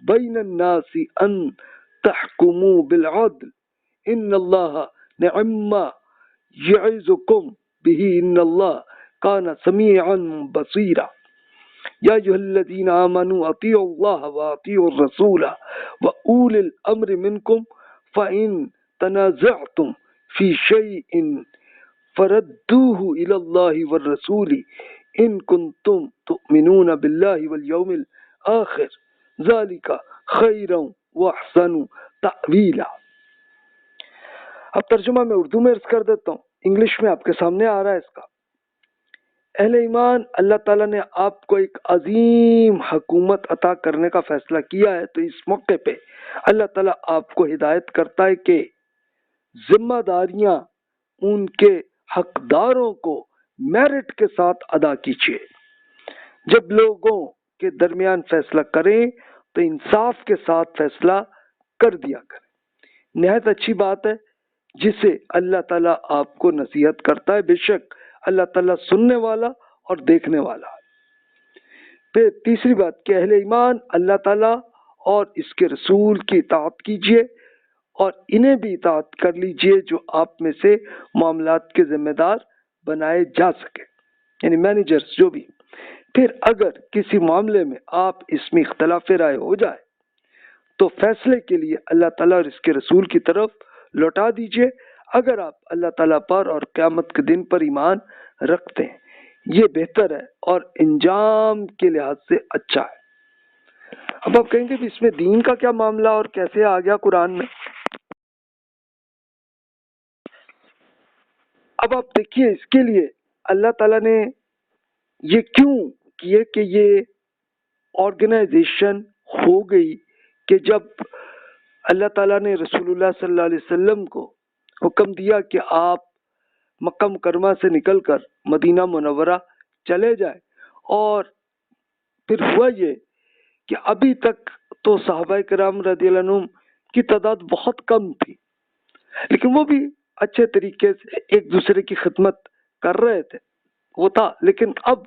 Speaker 1: بین الناس ان تحکموا بالعدل ان اللہ نعم ما یعظکم به ان اللہ کان سمیعا بصیرا. یا ایھا الذین آمنوا اطیعوا اللہ واطیعوا الرسول واولی الامر منکم فإن تنازعتم فی شیء فردوه الی اللہ والرسول ان کنتم تؤمنون باللہ والیوم الآخر ذالک خیر واحسن تأویلا. اب ترجمہ میں اردو میں عرض کر دیتا ہوں، انگلش میں آپ کے سامنے آ رہا ہے اس کا. اہل ایمان، اللہ تعالیٰ نے آپ کو ایک عظیم حکومت عطا کرنے کا فیصلہ کیا ہے، تو اس موقع پہ اللہ تعالیٰ آپ کو ہدایت کرتا ہے کہ ذمہ داریاں ان کے حقداروں کو میرٹ کے ساتھ ادا کیجیے. جب لوگوں کے درمیان فیصلہ کریں تو انصاف کے ساتھ فیصلہ کر دیا کریں. نہایت اچھی بات ہے جسے اللہ تعالیٰ آپ کو نصیحت کرتا ہے. بے شک اللہ تعالیٰ سننے والا اور دیکھنے والا. پھر تیسری بات کہ اہل ایمان اللہ تعالیٰ اور اس کے رسول کی اطاعت کیجیے اور انہیں بھی اطاعت کر لیجیے جو آپ میں سے معاملات کے ذمہ دار بنائے جا سکے، یعنی مینیجرز جو بھی. پھر اگر کسی معاملے میں آپ اس میں اختلاف رائے ہو جائے تو فیصلے کے لیے اللہ تعالیٰ اور اس کے رسول کی طرف لوٹا دیجیے. اگر آپ اللہ تعالیٰ پر اور قیامت کے دن پر ایمان رکھتے ہیں یہ بہتر ہے اور انجام کے لحاظ سے اچھا ہے. اب آپ کہیں گے کہ اس میں دین کا کیا معاملہ اور کیسے آ گیا قرآن میں؟ اب آپ دیکھیے اس کے لیے اللہ تعالیٰ نے یہ کیوں کیے کہ یہ آرگنائزیشن ہو گئی کہ جب اللہ تعالیٰ نے رسول اللہ صلی اللہ علیہ وسلم کو حکم دیا کہ آپ مکہ مکرمہ سے نکل کر مدینہ منورہ چلے جائیں، اور پھر ہوا یہ کہ ابھی تک تو صحابہ کرام رضی اللہ عنہم کی تعداد بہت کم تھی، لیکن وہ بھی اچھے طریقے سے ایک دوسرے کی خدمت کر رہے تھے، وہ تھا. لیکن اب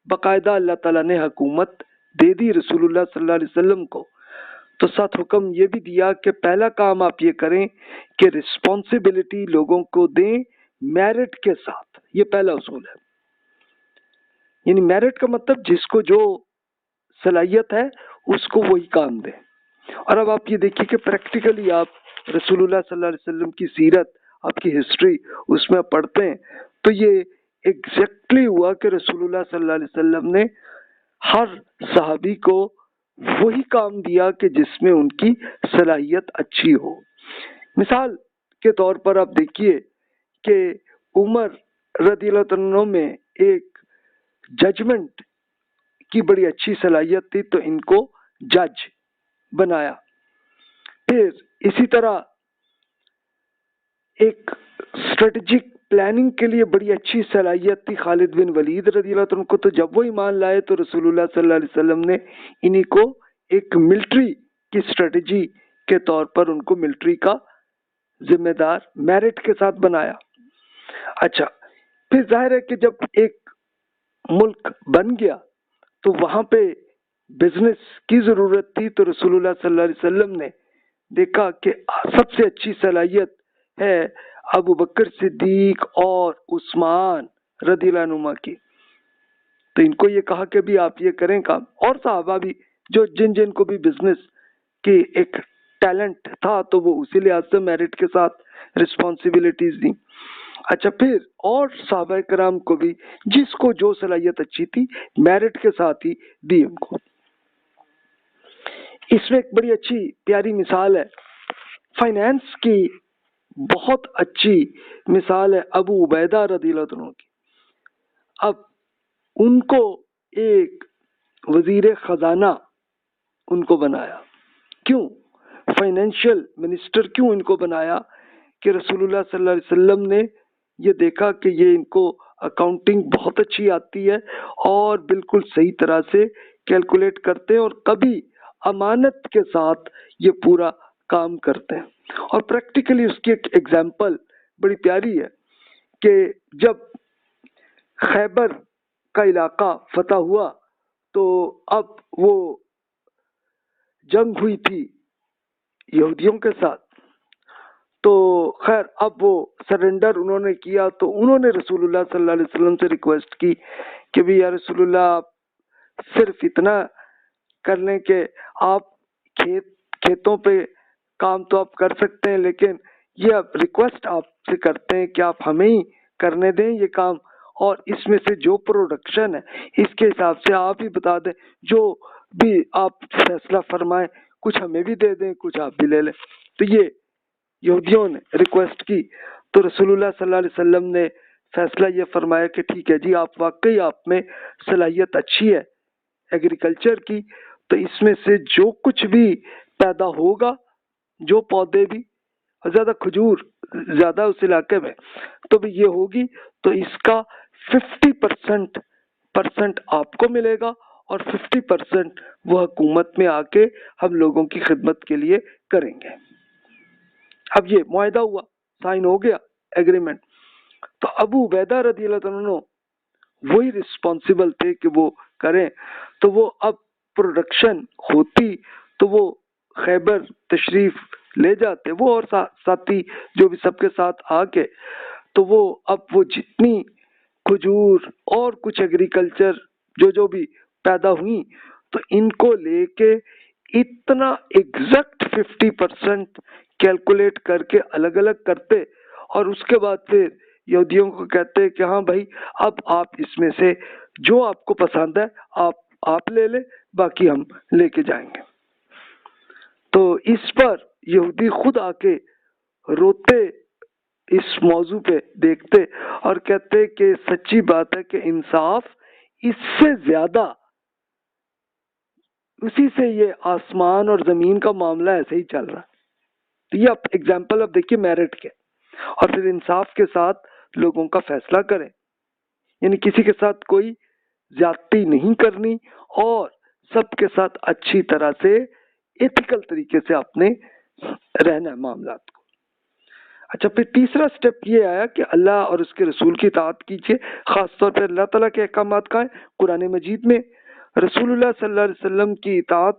Speaker 1: باقاعدہ اللہ تعالیٰ نے حکومت دے دی رسول اللہ صلی اللہ علیہ وسلم کو، تو ساتھ حکم یہ بھی دیا کہ پہلا کام آپ یہ کریں کہ رسپانسبلٹی لوگوں کو دیں میرٹ کے ساتھ. یہ پہلا اصول ہے، یعنی میرٹ کا مطلب جس کو جو صلاحیت ہے اس کو وہی کام دیں. اور اب آپ یہ دیکھیے کہ پریکٹیکلی آپ رسول اللہ صلی اللہ علیہ وسلم کی سیرت، آپ کی ہسٹری اس میں پڑھتے ہیں تو یہ ایگزیکٹلی ہوا کہ رسول اللہ صلی اللہ علیہ وسلم نے ہر صحابی کو وہی کام دیا کہ جس میں ان کی صلاحیت اچھی ہو. مثال کے طور پر آپ دیکھیے کہ عمر رضی اللہ عنہ میں ایک ججمنٹ کی بڑی اچھی صلاحیت تھی تو ان کو جج بنایا. پھر اسی طرح ایک اسٹریٹجک پلاننگ کے لیے بڑی اچھی صلاحیت تھی خالد بن ولید رضی اللہ عنہ کو، تو جب وہ ایمان لائے تو رسول اللہ صلی اللہ علیہ وسلم نے انہی کو ایک ملٹری کی اسٹریٹجی کے طور پر ان کو ملٹری کا ذمہ دار میرٹ کے ساتھ بنایا. اچھا، پھر ظاہر ہے کہ جب ایک ملک بن گیا تو وہاں پہ بزنس کی ضرورت تھی، تو رسول اللہ صلی اللہ علیہ وسلم نے دیکھا کہ سب سے اچھی صلاحیت ہے ابو بکر صدیق اور عثمان رضی اللہ عنہما کی، تو ان کو یہ کہا کہ بھی آپ یہ کریں کام. اور صحابہ بھی جو جن کو بھی بزنس کی ایک ٹیلنٹ تھا تو وہ اسی لحاظ سے میرٹ کے ساتھ رسپانسبلٹیز دی. اچھا، پھر اور صحابہ کرام کو بھی جس کو جو صلاحیت اچھی تھی میرٹ کے ساتھ ہی دی ان کو. اس میں ایک بڑی اچھی پیاری مثال ہے فائنینس کی، بہت اچھی مثال ہے ابو عبیدہ رضی اللہ عنہ کی. اب ان کو ایک وزیر خزانہ ان کو بنایا. کیوں؟ فائنینشیل منسٹر کیوں ان کو بنایا؟ کہ رسول اللہ صلی اللہ علیہ وسلم نے یہ دیکھا کہ یہ ان کو اکاؤنٹنگ بہت اچھی آتی ہے اور بالکل صحیح طرح سے کیلکولیٹ کرتے ہیں اور کبھی امانت کے ساتھ یہ پورا کام کرتے ہیں. اور پریکٹیکلی اس کی ایک ایگزامپل بڑی پیاری ہے کہ جب خیبر کا علاقہ فتح ہوا تو اب وہ جنگ ہوئی تھی یہودیوں کے ساتھ، تو خیر اب وہ سرنڈر انہوں نے کیا تو انہوں نے رسول اللہ صلی اللہ علیہ وسلم سے ریکویسٹ کی کہ بھی یا رسول اللہ آپ صرف اتنا کر لیں کہ آپ کھیتوں پہ کام تو آپ کر سکتے ہیں، لیکن یہ اب ریکویسٹ آپ سے کرتے ہیں کہ آپ ہمیں ہی کرنے دیں یہ کام، اور اس میں سے جو پروڈکشن ہے اس کے حساب سے آپ ہی بتا دیں، جو بھی آپ فیصلہ فرمائیں کچھ ہمیں بھی دے دیں کچھ آپ بھی لے لیں. تو یہ یہودیوں نے ریکویسٹ کی تو رسول اللہ صلی اللہ علیہ وسلم نے فیصلہ یہ فرمایا کہ ٹھیک ہے جی، آپ واقعی آپ میں صلاحیت اچھی ہے ایگریکلچر کی، تو اس میں سے جو کچھ بھی پیدا ہوگا، جو پودے بھی زیادہ کھجور زیادہ اس علاقے میں تو بھی یہ ہوگی، تو اس کا 50% آپ کو ملے گا اور 50% وہ حکومت میں آ کے ہم لوگوں کی خدمت کے لیے کریں گے. اب یہ معاہدہ ہوا، سائن ہو گیا ایگریمنٹ، تو ابو عبیدہ رضی اللہ عنہ وہی رسپانسیبل تھے کہ وہ کریں، تو وہ اب پروڈکشن ہوتی تو وہ خیبر تشریف لے جاتے وہ اور ساتھی جو بھی سب کے ساتھ آ کے، تو وہ اب وہ جتنی کھجور اور کچھ ایگریکلچر جو بھی پیدا ہوئی، تو ان کو لے کے اتنا ایگزیکٹ 50% کیلکولیٹ کر کے الگ الگ کرتے، اور اس کے بعد پھر یہودیوں کو کہتے کہ ہاں بھائی اب آپ اس میں سے جو آپ کو پسند ہے آپ لے لیں، باقی ہم لے کے جائیں گے۔ تو اس پر یہودی خود آ کے روتے اس موضوع پہ دیکھتے اور کہتے کہ سچی بات ہے کہ انصاف اس سے زیادہ، اسی سے یہ آسمان اور زمین کا معاملہ ایسے ہی چل رہا ہے۔ تو یہ اب ایگزامپل اب دیکھیے میرٹ کے، اور پھر انصاف کے ساتھ لوگوں کا فیصلہ کریں، یعنی کسی کے ساتھ کوئی زیادتی نہیں کرنی اور سب کے ساتھ اچھی طرح سے ایتھیکل طریقے سے آپ نے رہنا ہے معاملات کو۔ اچھا، پھر تیسرا سٹیپ یہ آیا کہ اللہ اور اس کے رسول کی اطاعت کیجیے، خاص طور پر اللہ تعالیٰ کے احکامات کا ہے قرآن مجید میں، رسول اللہ صلی اللہ علیہ وسلم کی اطاعت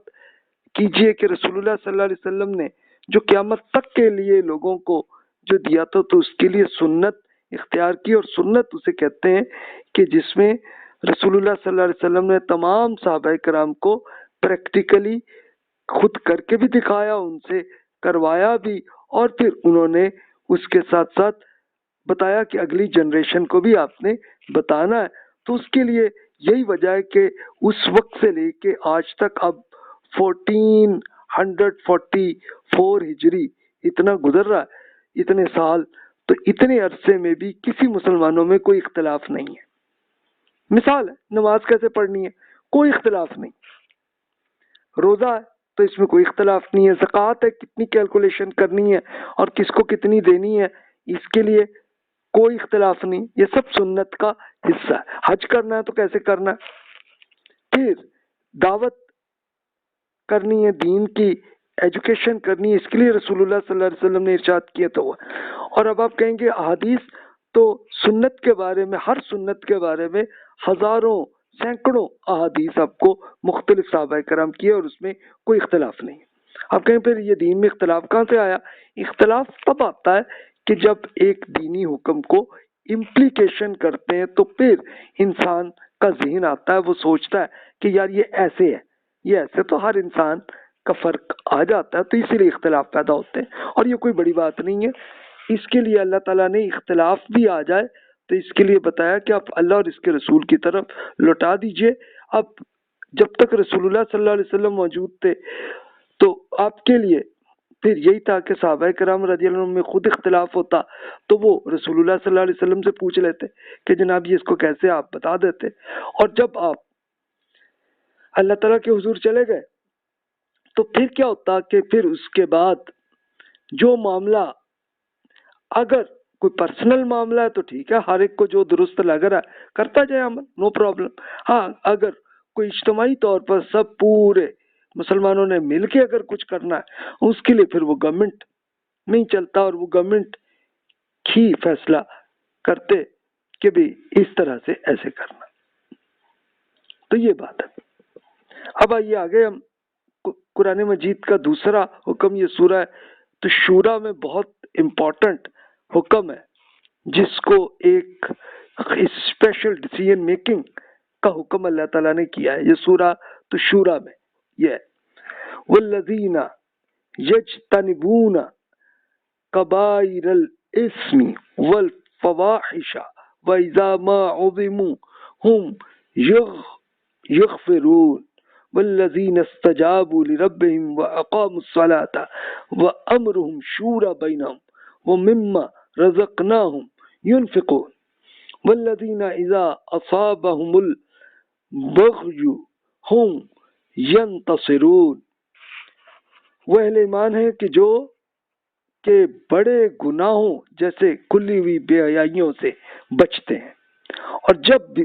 Speaker 1: کیجیے کہ رسول اللہ صلی اللہ علیہ وسلم نے جو قیامت تک کے لیے لوگوں کو جو دیا تھا تو اس کے لیے سنت اختیار کی، اور سنت اسے کہتے ہیں کہ جس میں رسول اللہ صلی اللہ علیہ وسلم نے تمام صحابہ کرام کو پریکٹیکلی خود کر کے بھی دکھایا، ان سے کروایا بھی، اور پھر انہوں نے اس کے ساتھ ساتھ بتایا کہ اگلی جنریشن کو بھی آپ نے بتانا ہے۔ تو اس کے لیے یہی وجہ ہے کہ اس وقت سے لے کے آج تک اب 1444 ہجری اتنا گزر رہا ہے، اتنے سال، تو اتنے عرصے میں بھی کسی مسلمانوں میں کوئی اختلاف نہیں ہے۔ مثال ہے نماز کیسے پڑھنی ہے، کوئی اختلاف نہیں، روزہ ہے تو اس میں کوئی اختلاف نہیں ہے، زکوٰۃ ہے کتنی کیلکولیشن کرنی ہے اور کس کو کتنی دینی ہے اس کے لیے کوئی اختلاف نہیں، یہ سب سنت کا حصہ ہے۔ حج کرنا ہے تو کیسے کرنا ہے، پھر دعوت کرنی ہے دین کی، ایجوکیشن کرنی ہے، اس کے لیے رسول اللہ صلی اللہ علیہ وسلم نے ارشاد کیا تو ہوا۔ اور اب آپ کہیں گے احادیث، تو سنت کے بارے میں، ہر سنت کے بارے میں ہزاروں سینکڑوں احادیث آپ کو مختلف صحابہ کرام کی ہے اور اس میں کوئی اختلاف نہیں۔ آپ کہیں پھر یہ دین میں اختلاف کہاں سے آیا؟ اختلاف تب آتا ہے کہ جب ایک دینی حکم کو امپلیکیشن کرتے ہیں تو پھر انسان کا ذہن آتا ہے، وہ سوچتا ہے کہ یار یہ ایسے ہے، یہ ایسے، تو ہر انسان کا فرق آ جاتا ہے، تو اسی لیے اختلاف پیدا ہوتے ہیں، اور یہ کوئی بڑی بات نہیں ہے۔ اس کے لیے اللہ تعالیٰ نے اختلاف بھی آ جائے تو اس کے لیے بتایا کہ آپ اللہ اور اس کے رسول کی طرف لوٹا دیجئے۔ اب جب تک رسول اللہ صلی اللہ علیہ وسلم موجود تھے تو آپ کے لیے پھر یہی تھا کہ صحابہ کرام رضی اللہ عنہم میں خود اختلاف ہوتا تو وہ رسول اللہ صلی اللہ علیہ وسلم سے پوچھ لیتے کہ جناب یہ اس کو کیسے، آپ بتا دیتے، اور جب آپ اللہ تعالیٰ کے حضور چلے گئے تو پھر کیا ہوتا کہ پھر اس کے بعد جو معاملہ، اگر کوئی پرسنل معاملہ ہے تو ٹھیک ہے، ہر ایک کو جو درست لگ رہا ہے کرتا جائے عمل، نو پرابلم۔ ہاں اگر کوئی اجتماعی طور پر سب پورے مسلمانوں نے مل کے اگر کچھ کرنا ہے اس کے لیے پھر وہ گورنمنٹ نہیں چلتا، اور وہ گورنمنٹ ہی فیصلہ کرتے کہ بھی اس طرح سے ایسے کرنا۔ تو یہ بات ہے۔ اب آئیے آگے، ہم قرآن مجید کا دوسرا حکم، یہ سورہ تو شورا میں بہت امپورٹنٹ حکم ہے جس کو ایک اسپیشل ڈیسیژن میکنگ کا حکم اللہ تعالیٰ نے کیا ہے۔ یہ سورہ تو شورا میں یہ ہے، والذین یجتنبون کبائر الاسم والفواحش واذا ما عظموا هم یغفرون والذین استجابوا لربهم واقاموا الصلاة وامرهم شورى بینهم ومما رزقناهم ينفقون والذین اذا اصابهم البغي هم ينتصرون۔ وہ اہل ایمان ہیں کہ جو کہ بڑے گناہوں جیسے کھلی ہوئی بے حیائیوں سے بچتے ہیں، اور جب بھی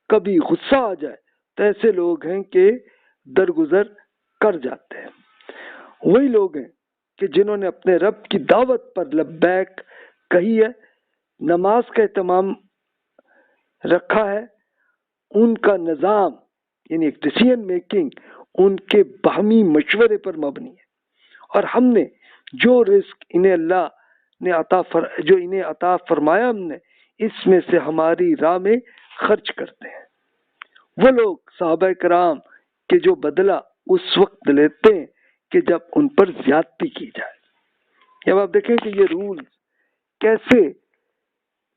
Speaker 1: کبھی غصہ آ جائے تو ایسے لوگ ہیں کہ درگزر کر جاتے ہیں۔ وہی لوگ ہیں کہ جنہوں نے اپنے رب کی دعوت پر لبیک کہی ہے، نماز کا اہتمام رکھا ہے، ان کا نظام یعنی ایک ڈیسیژن میکنگ ان کے باہمی مشورے پر مبنی ہے، اور ہم نے جو رزق انہیں اللہ نے جو انہیں عطا فرمایا ہم نے اس میں سے ہماری راہ میں خرچ کرتے ہیں۔ وہ لوگ صحابہ کرام کے جو بدلہ اس وقت لیتے ہیں کہ جب ان پر زیادتی کی جائے۔ جب آپ دیکھیں کہ یہ رول کیسے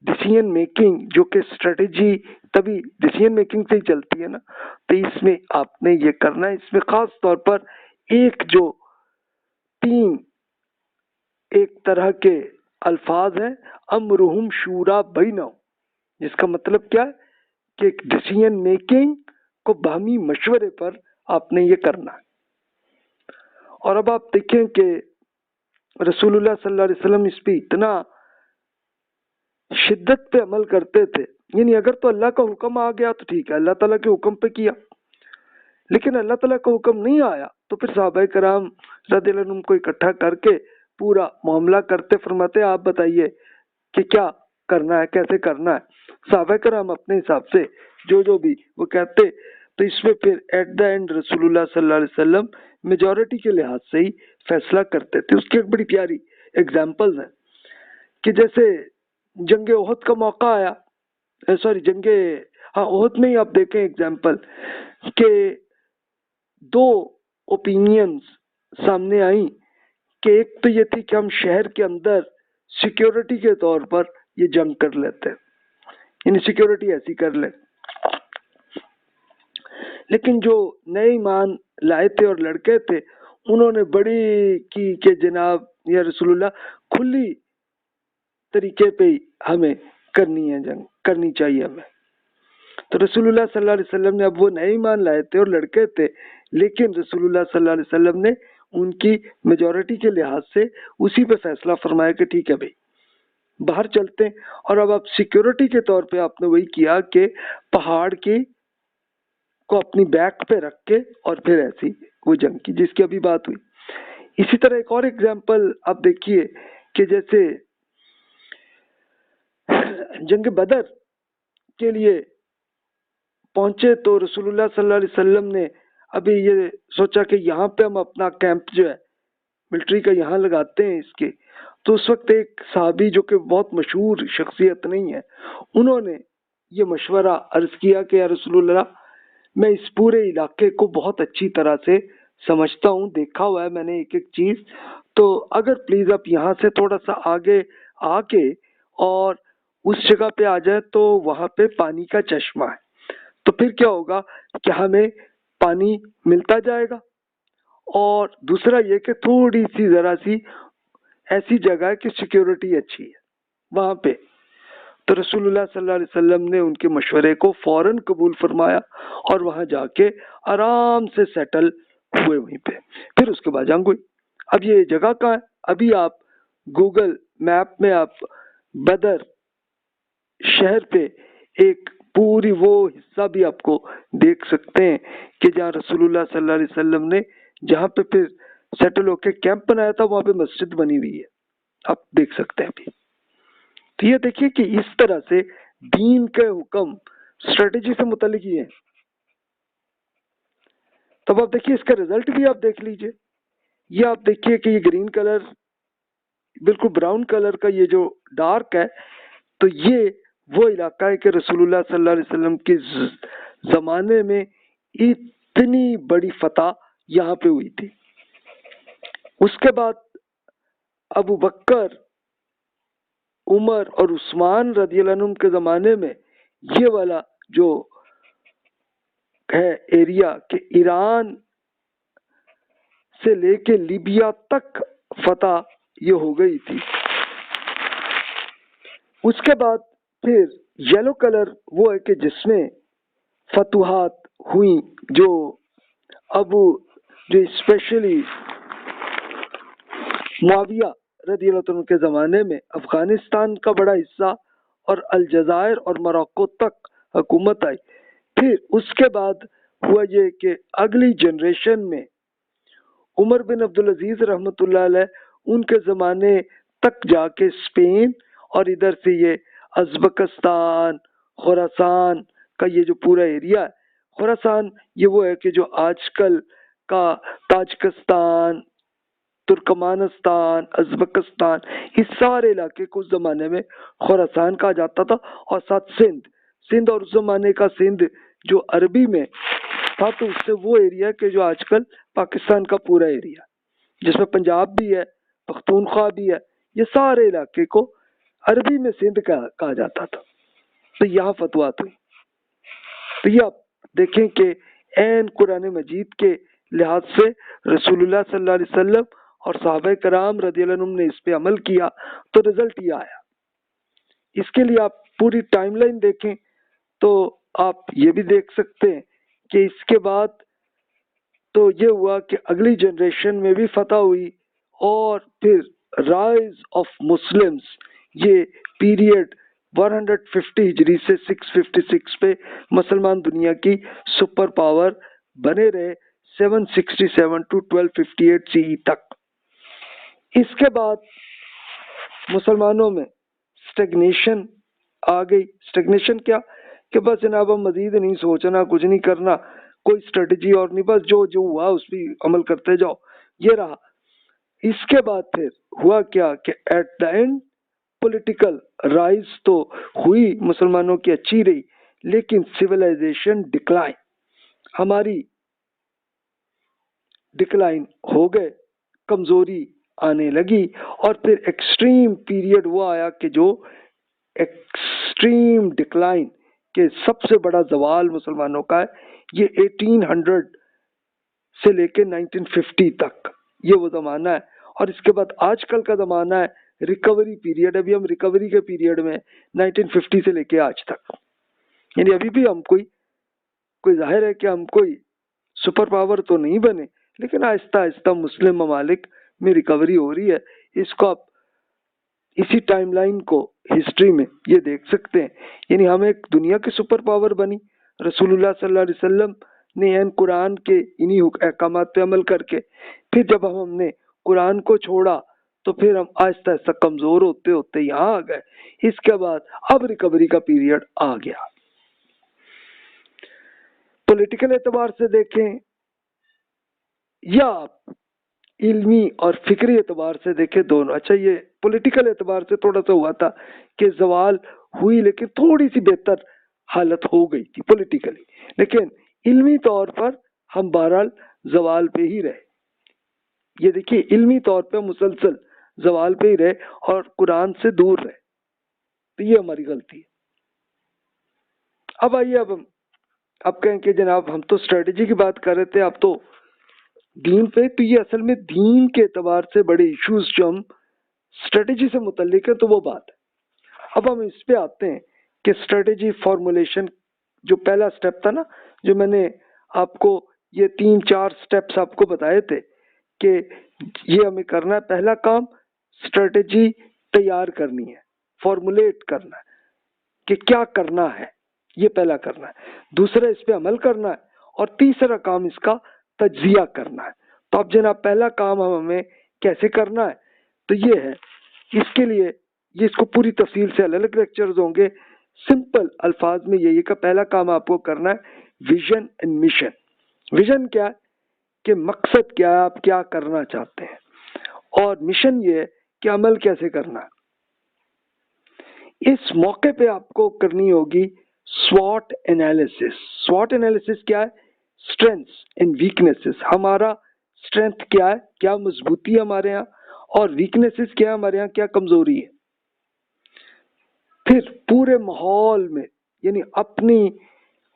Speaker 1: ڈیسیژن میکنگ جو کہ اسٹریٹجی تبھی ڈیسیژن میکنگ سے ہی چلتی ہے نا، تو اس میں آپ نے یہ کرنا ہے۔ اس میں خاص طور پر ایک جو تین ایک طرح کے الفاظ ہیں، امرہم شورا بینہم، جس کا مطلب کیا ہے کہ ایک ڈیسیژن میکنگ کو باہمی مشورے پر آپ نے یہ کرنا ہے۔ اور اب آپ دیکھیں کہ رسول اللہ صلی اللہ علیہ وسلم اس پہ اتنا شدت پہ عمل کرتے تھے، یعنی اگر تو اللہ کا حکم آ گیا تو ٹھیک ہے، اللہ تعالیٰ کے حکم پہ کیا، لیکن اللہ تعالیٰ کا حکم نہیں آیا تو پھر صحابہ کرام رضی اللہ عنہم کو اکٹھا کر کے پورا معاملہ کرتے، فرماتے آپ بتائیے کہ کیا کرنا ہے، کیسے کرنا ہے۔ صحابہ کرام اپنے حساب سے جو بھی وہ کہتے، تو اس میں پھر ایٹ دا اینڈ رسول اللہ صلی اللہ علیہ وسلم میجورٹی کے لحاظ سے ہی فیصلہ کرتے تھے۔ اس کی ایک بڑی پیاری ایگزامپلز ہیں کہ جیسے جنگ احد کا موقع آیا، احد میں ہی آپ دیکھیں ایگزامپل کہ دو اوپینینز سامنے آئیں کہ ایک تو یہ تھی کہ ہم شہر کے اندر سیکیورٹی کے طور پر یہ جنگ کر لیتے، یعنی سیکیورٹی ایسی کر لیں، لیکن جو نئے ایمان لائے تھے اور لڑکے تھے انہوں نے بڑی کی کہ جناب یا رسول اللہ کھلی طریقے پہ ہی ہمیں کرنی ہے، جنگ کرنی چاہیے ہمیں۔ تو رسول اللہ صلی اللہ علیہ وسلم نے، اب وہ نئے ایمان لائے تھے اور لڑکے تھے، لیکن رسول اللہ صلی اللہ علیہ وسلم نے ان کی میجورٹی کے لحاظ سے اسی پہ فیصلہ فرمایا کہ ٹھیک ہے بھائی باہر چلتے ہیں۔ اور اب آپ سیکیورٹی کے طور پہ آپ نے وہی کیا کہ پہاڑ کی کو اپنی بیک پہ رکھ کے اور پھر ایسی وہ جنگ کی جس کی ابھی بات ہوئی۔ اسی طرح ایک اور ایگزامپل آپ دیکھیے کہ جیسے جنگ بدر کے لیے پہنچے تو رسول اللہ صلی اللہ علیہ وسلم نے ابھی یہ سوچا کہ یہاں پہ ہم اپنا کیمپ جو ہے ملٹری کا یہاں لگاتے ہیں اس کے، تو اس وقت ایک صحابی جو کہ بہت مشہور شخصیت نہیں ہے، انہوں نے یہ مشورہ عرض کیا کہ یا رسول اللہ میں اس پورے علاقے کو بہت اچھی طرح سے سمجھتا ہوں، دیکھا ہوا ہے میں نے ایک ایک چیز، تو اگر پلیز آپ یہاں سے تھوڑا سا آگے آ کے اور اس جگہ پہ آ جائے تو وہاں پہ پانی کا چشمہ ہے، تو پھر کیا ہوگا کہ ہمیں پانی ملتا جائے گا، اور دوسرا یہ کہ تھوڑی سی ذرا سی ایسی جگہ ہے کہ سیکیورٹی اچھی ہے وہاں پہ۔ تو رسول اللہ صلی اللہ علیہ وسلم نے ان کے مشورے کو فوراً قبول فرمایا اور وہاں جا کے آرام سے سیٹل ہوئے وہیں پہ۔ پھر اس کے بعد جنگ ہوئی۔ اب یہ جگہ کہاں ہے؟ ابھی آپ گوگل میپ میں آپ بدر شہر پہ ایک پوری وہ حصہ بھی آپ کو دیکھ سکتے ہیں کہ جہاں رسول اللہ صلی اللہ علیہ وسلم نے جہاں پہ پھر سیٹل ہو کے کیمپ بنایا تھا وہاں پہ مسجد بنی ہوئی ہے، آپ دیکھ سکتے ہیں ابھی۔ تو یہ دیکھیے کہ اس طرح سے دین کے حکم اسٹریٹجی سے متعلق ہی ہیں۔ تب آپ دیکھیے اس کا رزلٹ بھی آپ دیکھ لیجئے، یہ آپ دیکھیے کہ یہ گرین کلر بالکل براؤن کلر کا یہ جو ڈارک ہے، تو یہ وہ علاقہ ہے کہ رسول اللہ صلی اللہ علیہ وسلم کے زمانے میں اتنی بڑی فتح یہاں پہ ہوئی تھی۔ اس کے بعد ابو بکر، عمر اور عثمان رضی اللہ عنہم کے زمانے میں یہ والا جو ہے ایریا کہ ایران سے لے کے لیبیا تک فتح یہ ہو گئی تھی۔ اس کے بعد پھر یلو کلر وہ ہے کہ جس میں فتوحات ہوئیں، جو اسپیشلی معاویہ رضی اللہ عنہ کے زمانے میں افغانستان کا بڑا حصہ اور الجزائر اور موروکو تک حکومت آئی۔ پھر اس کے بعد ہوا یہ کہ اگلی جنریشن میں عمر بن عبدالعزیز رحمۃ اللہ علیہ ان کے زمانے تک جا کے اسپین اور ادھر سے یہ ازبکستان، خراسان کا یہ جو پورا ایریا ہے، خراسان یہ وہ ہے کہ جو آج کل کا تاجکستان، ترکمانستان، ازبکستان، اس سارے علاقے کو اس زمانے میں خراسان کہا جاتا تھا، اور ساتھ سندھ اور اس زمانے کا سندھ جو عربی میں تھا، تو اس سے وہ ایریا کہ جو آج کل پاکستان کا پورا ایریا جس میں پنجاب بھی ہے، پختونخوا بھی ہے، یہ سارے علاقے کو عربی میں سندھ کہا جاتا تھا۔ تو یہاں فتوحات ہوئی۔ تو یہ آپ دیکھیں کہ عین قرآن مجید کے لحاظ سے رسول اللہ صلی اللہ علیہ وسلم اور صحابہ کرام رضی اللہ عنہم نے اس پہ عمل کیا تو رزلٹ یہ آیا۔ اس کے لیے آپ پوری ٹائم لائن دیکھیں تو آپ یہ بھی دیکھ سکتے ہیں کہ اس کے بعد تو یہ ہوا کہ اگلی جنریشن میں بھی فتح ہوئی، اور پھر رائز آف مسلمز، یہ پیریڈ 150 ہجری سے 656 پہ مسلمان دنیا کی سپر پاور بنے رہے 767 to 1258 CE تک۔ اس کے بعد مسلمانوں میں اسٹیگنیشن آ گئی۔ اسٹیگنیشن کیا کہ بس جناب ہم مزید نہیں سوچنا، کچھ نہیں کرنا، کوئی اسٹریٹجی اور نہیں، بس جو ہوا اس پہ عمل کرتے جاؤ، یہ رہا۔ اس کے بعد پھر ہوا کیا کہ at the end political rise تو ہوئی مسلمانوں کی اچھی رہی، لیکن سویلائزیشن ڈکلائن، ہماری ڈکلائن ہو گئے، کمزوری آنے لگی، اور پھر ایکسٹریم پیریڈ وہ آیا کہ جو ایکسٹریم ڈکلائن کہ سب سے بڑا زوال مسلمانوں کا ہے، یہ 1800 سے لے کے 1950 تک یہ وہ زمانہ ہے۔ اور اس کے بعد آج کل کا زمانہ ہے ریکوری پیریڈ۔ ابھی ہم ریکوری کے پیریڈ میں 1950 سے لے کے آج تک، یعنی ابھی بھی ہم کوئی ظاہر ہے کہ ہم کوئی سپر پاور تو نہیں بنے، لیکن آہستہ آہستہ مسلم ممالک میں ریکوری ہو رہی ہے۔ اس کو آپ اسی ٹائم لائن کو ہسٹری میں یہ دیکھ سکتے ہیں، یعنی ہم ایک دنیا کی سپر پاور بنی رسول اللہ صلی اللہ علیہ وسلم نے عین قرآن کے انہی احکامات پہ عمل کر کے، پھر جب ہم نے قرآن کو چھوڑا تو پھر ہم آہستہ آہستہ کمزور ہوتے ہوتے یہاں آ گئے۔ اس کے بعد اب ریکوری کا پیریڈ آ گیا۔ پولیٹیکل اعتبار سے دیکھیں یا علمی اور فکری اعتبار سے دیکھیں، دونوں اچھا۔ یہ پولیٹیکل اعتبار سے تھوڑا سا ہوا تھا کہ زوال ہوئی، لیکن تھوڑی سی بہتر حالت ہو گئی تھی پولیٹیکلی، لیکن علمی طور پر ہم بہرحال زوال پہ ہی رہے۔ یہ دیکھیے علمی طور پہ مسلسل زوال پہ ہی رہے اور قرآن سے دور رہے، تو یہ ہماری غلطی ہے۔ اب آئیے اب کہیں کہ جناب ہم تو اسٹریٹجی کی بات کر رہے تھے، اب تو دین پہ، تو یہ اصل میں دین کے اعتبار سے بڑے ایشوز جو ہم اسٹریٹجی سے متعلق ہے تو وہ بات ہے۔ اب ہم اس پہ آتے ہیں کہ اسٹریٹجی فارمولیشن جو پہلا سٹیپ تھا نا، جو میں نے آپ کو یہ 3-4 سٹیپس آپ کو بتائے تھے کہ یہ ہمیں کرنا ہے۔ پہلا کام اسٹریٹجی تیار کرنی ہے، فارمولیٹ کرنا ہے کہ کیا کرنا ہے، یہ پہلا کرنا ہے۔ دوسرا اس پہ عمل کرنا ہے، اور تیسرا کام اس کا تجزیہ کرنا ہے۔ تو اب جناب پہلا کام ہمیں کیسے کرنا ہے تو یہ ہے، اس کے لیے یہ اس کو پوری تفصیل سے الگ الگ لیکچرز ہوں گے۔ سمپل الفاظ میں یہی کا پہلا کام آپ کو کرنا ہے ویژن اینڈ مشن۔ ویژن کیا ہے کہ مقصد کیا ہے، آپ کیا کرنا چاہتے ہیں، اور مشن یہ ہے کہ عمل کیسے کرنا ہے۔ اس موقع پہ آپ کو کرنی ہوگی SWOT انالیسس۔ SWOT انالیسس کیا ہے؟ Strengths and weaknesses. ہمارا اسٹرینتھ کیا ہے، کیا مضبوطی ہے ہمارے ہاں، اور ویکنیسز کیا ہے ہمارے ہاں، کیا کمزوری ہے۔ پھر پورے ماحول میں، یعنی اپنی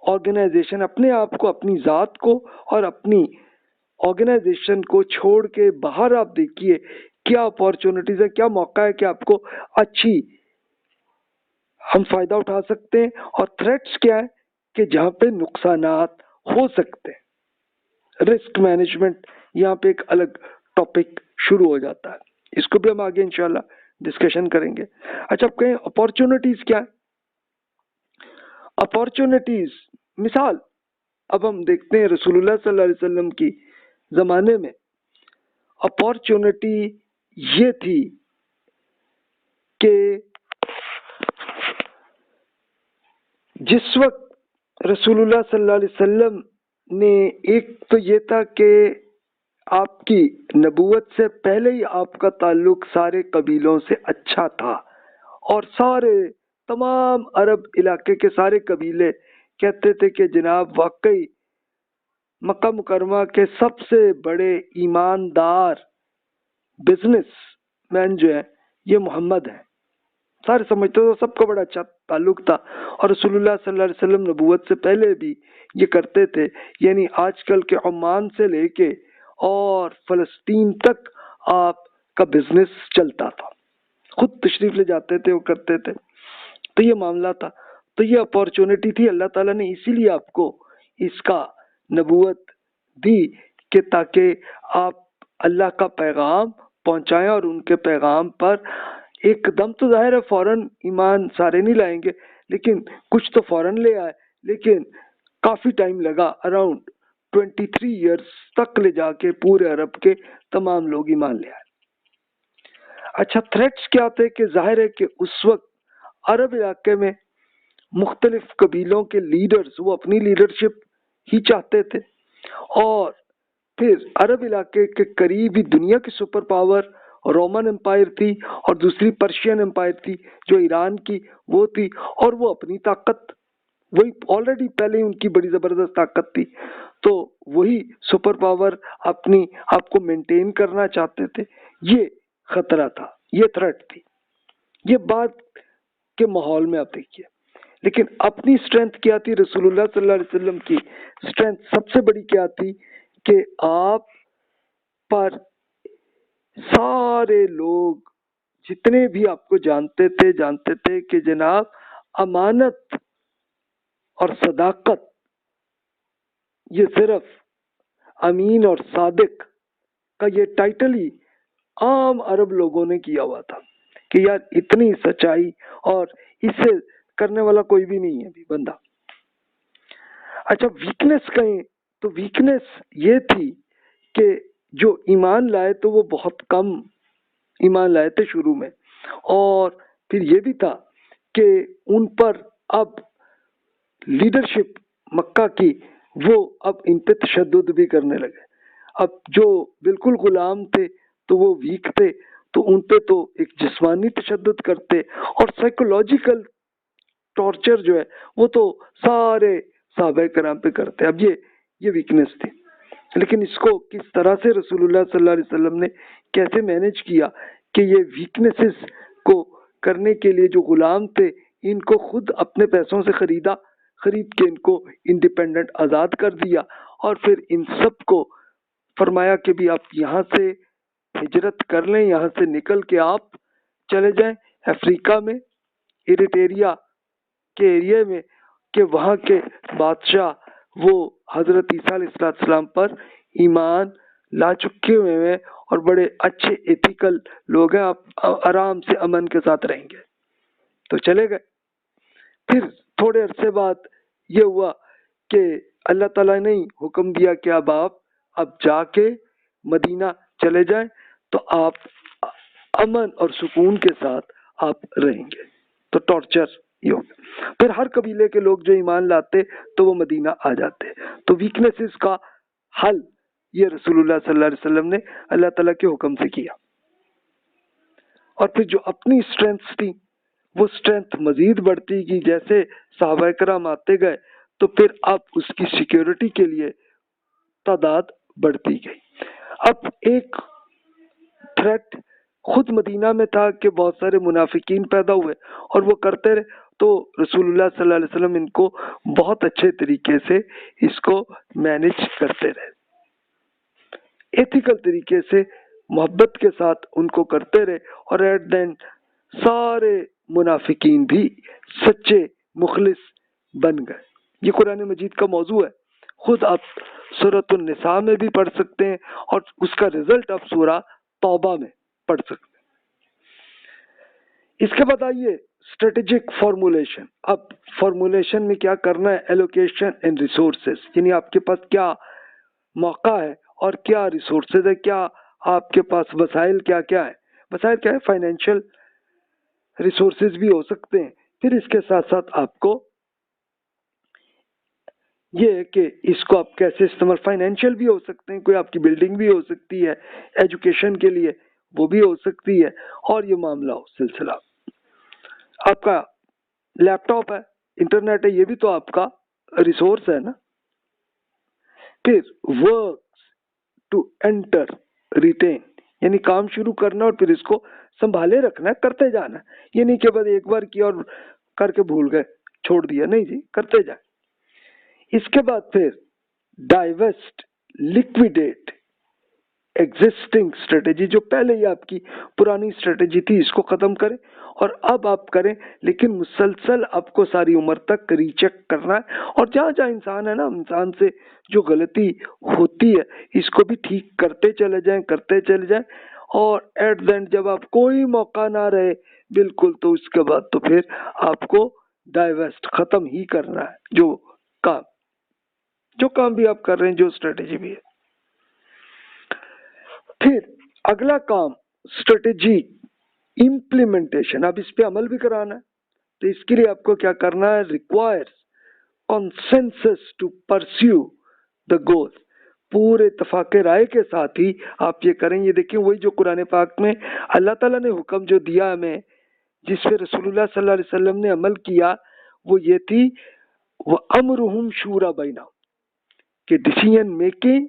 Speaker 1: آرگنائزیشن، اپنے آپ کو، اپنی ذات کو اور اپنی آرگنائزیشن کو چھوڑ کے باہر آپ دیکھیے کیا اپارچونٹیز ہے، کیا موقع ہے کہ آپ کو اچھی ہم فائدہ اٹھا سکتے ہیں، اور تھریٹس کیا ہے کہ جہاں پہ نقصانات ہو سکتے ہیں۔ رسک مینجمنٹ یہاں پہ ایک الگ ٹاپک شروع ہو جاتا ہے، اس کو بھی ہم آگے انشاءاللہ ڈسکشن کریں گے۔ اچھا اب کہیں اپارچونٹیز کیا ہے؟ اپارچونٹیز مثال اب ہم دیکھتے ہیں رسول اللہ صلی اللہ علیہ وسلم کی زمانے میں اپارچونٹی یہ تھی کہ جس وقت رسول اللہ صلی اللہ علیہ وسلم نے، ایک تو یہ تھا کہ آپ کی نبوت سے پہلے ہی آپ کا تعلق سارے قبیلوں سے اچھا تھا، اور سارے تمام عرب علاقے کے سارے قبیلے کہتے تھے کہ جناب واقعی مکہ مکرمہ کے سب سے بڑے ایماندار بزنس مین جو ہے یہ محمد ہیں، سارے سمجھتے تھے، سب کا بڑا اچھا تعلق تھا، اور رسول اللہ صلی اللہ علیہ وسلم نبوت سے پہلے بھی یہ کرتے تھے، یعنی آج کل کے عمان سے لے کے اور فلسطین تک آپ کا بزنس چلتا تھا، خود تشریف لے جاتے تھے، وہ کرتے تھے، تو یہ معاملہ تھا، تو یہ اپورچونٹی تھی، اللہ تعالیٰ نے اسی لیے آپ کو اس کا نبوت دی کہ تاکہ آپ اللہ کا پیغام پہنچائیں، اور ان کے پیغام پر ایک دم تو ظاہر ہے فوراً ایمان سارے نہیں لائیں گے، لیکن کچھ تو فوراً لے آئے، لیکن کافی ٹائم لگا، اراؤنڈ 23 ایئرس تک لے جا کے پورے عرب کے تمام لوگ ایمان لے آئے۔ اچھا، تھریٹس کیا تھے؟ کہ ظاہر ہے کہ اس وقت عرب علاقے میں مختلف قبیلوں کے لیڈرز وہ اپنی لیڈرشپ ہی چاہتے تھے، اور پھر عرب علاقے کے قریب ہی دنیا کی سپر پاور رومن امپائر تھی، اور دوسری پرشین امپائر تھی جو ایران کی وہ تھی، اور وہ اپنی طاقت، وہی آلریڈی پہلے ہی ان کی بڑی زبردست طاقت تھی، تو وہی سپر پاور اپنی آپ کو مینٹین کرنا چاہتے تھے۔ یہ خطرہ تھا، یہ تھریٹ تھی، یہ بات کے ماحول میں آپ دیکھیے۔ لیکن اپنی اسٹرینتھ کیا تھی؟ رسول اللہ صلی اللہ علیہ وسلم کی اسٹرینتھ سب سے بڑی کیا تھی؟ کہ آپ پر سارے لوگ جتنے بھی آپ کو جانتے تھے کہ جناب امانت اور صداقت یہ صرف امین اور صادق کا یہ ٹائٹل ہی عام عرب لوگوں نے کیا ہوا تھا کہ یار اتنی سچائی اور اسے کرنے والا کوئی بھی نہیں ہے بھی بندہ۔ اچھا، ویکنس کہیں تو ویکنس یہ تھی کہ جو ایمان لائے تو وہ بہت کم ایمان لائے تھے شروع میں، اور پھر یہ بھی تھا کہ ان پر اب لیڈرشپ مکہ کی وہ اب ان پہ تشدد بھی کرنے لگے، اب جو بالکل غلام تھے تو وہ ویک تھے تو ان پہ تو ایک جسمانی تشدد کرتے، اور سائیکولوجیکل ٹارچر جو ہے وہ تو سارے صحابہ کرام پہ کرتے۔ اب یہ ویکنس تھی، لیکن اس کو کس طرح سے رسول اللہ صلی اللہ علیہ وسلم نے کیسے مینج کیا کہ یہ ویکنسز کو کرنے کے لیے جو غلام تھے ان کو خود اپنے پیسوں سے خرید کے ان کو انڈیپینڈنٹ آزاد کر دیا، اور پھر ان سب کو فرمایا کہ بھی آپ یہاں سے ہجرت کر لیں، یہاں سے نکل کے آپ چلے جائیں افریقہ میں، ایریٹریا کے ایریے میں، کہ وہاں کے بادشاہ وہ حضرت عیسیٰ علیہ السلام پر ایمان لا چکے ہوئے ہیں اور بڑے اچھے ایتھیکل لوگ ہیں، آپ آرام سے امن کے ساتھ رہیں گے۔ تو چلے گئے۔ پھر تھوڑے عرصے بعد یہ ہوا کہ اللہ تعالیٰ نے حکم دیا کہ اب جا کے مدینہ چلے جائیں تو آپ امن اور سکون کے ساتھ آپ رہیں گے۔ تو ٹارچر یہ ہو گیا۔ پھر ہر قبیلے کے لوگ جو ایمان لاتے تو وہ مدینہ آ جاتے۔ تو ویکنسز کا حل یہ رسول اللہ صلی اللہ علیہ وسلم نے اللہ تعالیٰ کے حکم سے کیا، اور پھر جو اپنی اسٹرینتھ تھی وہ اسٹرینتھ مزید بڑھتی گئی، جیسے صحابہ کرام آتے گئے تو پھر اب اس کی سیکیورٹی کے لیے تعداد بڑھتی گئی۔ اب ایک تھریٹ خود مدینہ میں تھا کہ بہت سارے منافقین پیدا ہوئے اور وہ کرتے رہے، تو رسول اللہ صلی اللہ علیہ وسلم ان کو بہت اچھے طریقے سے اس کو مینج کرتے رہے، ایتھیکل طریقے سے محبت کے ساتھ ان کو کرتے رہے، اور ایٹ دین سارے منافقین بھی سچے مخلص بن گئے۔ یہ قرآن مجید کا موضوع ہے، خود آپ سورۃ النساء میں بھی پڑھ سکتے ہیں، اور اس کا رزلٹ آپ سورہ توبہ میں پڑھ سکتے ہیں۔ اس کے بعد آئیے اسٹریٹجک فارمولیشن۔ اب فارمولیشن میں کیا کرنا ہے؟ ایلوکیشن اینڈ ریسورسز، یعنی آپ کے پاس کیا موقع ہے اور کیا ریسورسز ہے، کیا آپ کے پاس وسائل کیا کیا ہے. وسائل کیا ہے؟ فائنینشیل ریسورسز بھی ہو سکتے ہیں. پھر اس کے ساتھ ساتھ آپ کو یہ ہے کہ اس کو آپ کیسے استعمال، فائنینشیل بھی ہو سکتے ہیں، کوئی آپ کی بلڈنگ بھی ہو سکتی ہے ایجوکیشن کے لیے، وہ بھی ہو سکتی ہے. اور یہ معاملہ ہو سلسلہ آپ کا لیپ ٹاپ ہے، انٹرنیٹ ہے، یہ بھی تو آپ کا ریسورس ہے نا. پھر ورکس ٹو انٹر ریٹین، یعنی کام شروع کرنا اور پھر اس کو سنبھالے رکھنا ہے، کرتے جانا ہے. یہ نہیں کہ بس ایک بار کیا اور کر کے بھول گئے چھوڑ دیا، نہیں جی، کرتے جائیں. اس کے بعد پھر ڈائیوسٹ لیکویڈیٹ ایگزسٹنگ اسٹریٹجی، جو پہلے ہی آپ کی پرانی اسٹریٹجی تھی اس کو ختم کریں اور اب آپ کریں، لیکن مسلسل آپ کو ساری عمر تک ری چیک کرنا ہے. اور جہاں جہاں انسان ہے نا، انسان سے جو غلطی ہوتی ہے اس کو بھی ٹھیک کرتے چلے جائیں، کرتے چلے جائیں. اور ایٹ دا اینڈ جب آپ کوئی موقع نہ رہے بالکل، تو اس کے بعد تو پھر آپ کو ڈائیوسٹ ختم ہی کرنا ہے جو کام بھی آپ کر رہے ہیں، جو اسٹریٹجی بھی ہے. پھر اگلا کام اسٹریٹجی امپلیمنٹیشن، اب اس پہ عمل بھی کرانا ہے. تو اس کے لیے آپ کو کیا کرنا ہے؟ Requires consensus to perceive the goal, پورے اتفاق رائے کے ساتھ ہی آپ یہ کریں. یہ دیکھیں وہی جو قرآن پاک میں اللہ تعالیٰ نے حکم جو دیا ہمیں، جس پہ رسول اللہ صلی اللہ علیہ وسلم نے عمل کیا، وہ یہ تھی وَأَمْرُهُمْ شُورَى بَيْنَهُمْ، کہ ڈیسیژن میکنگ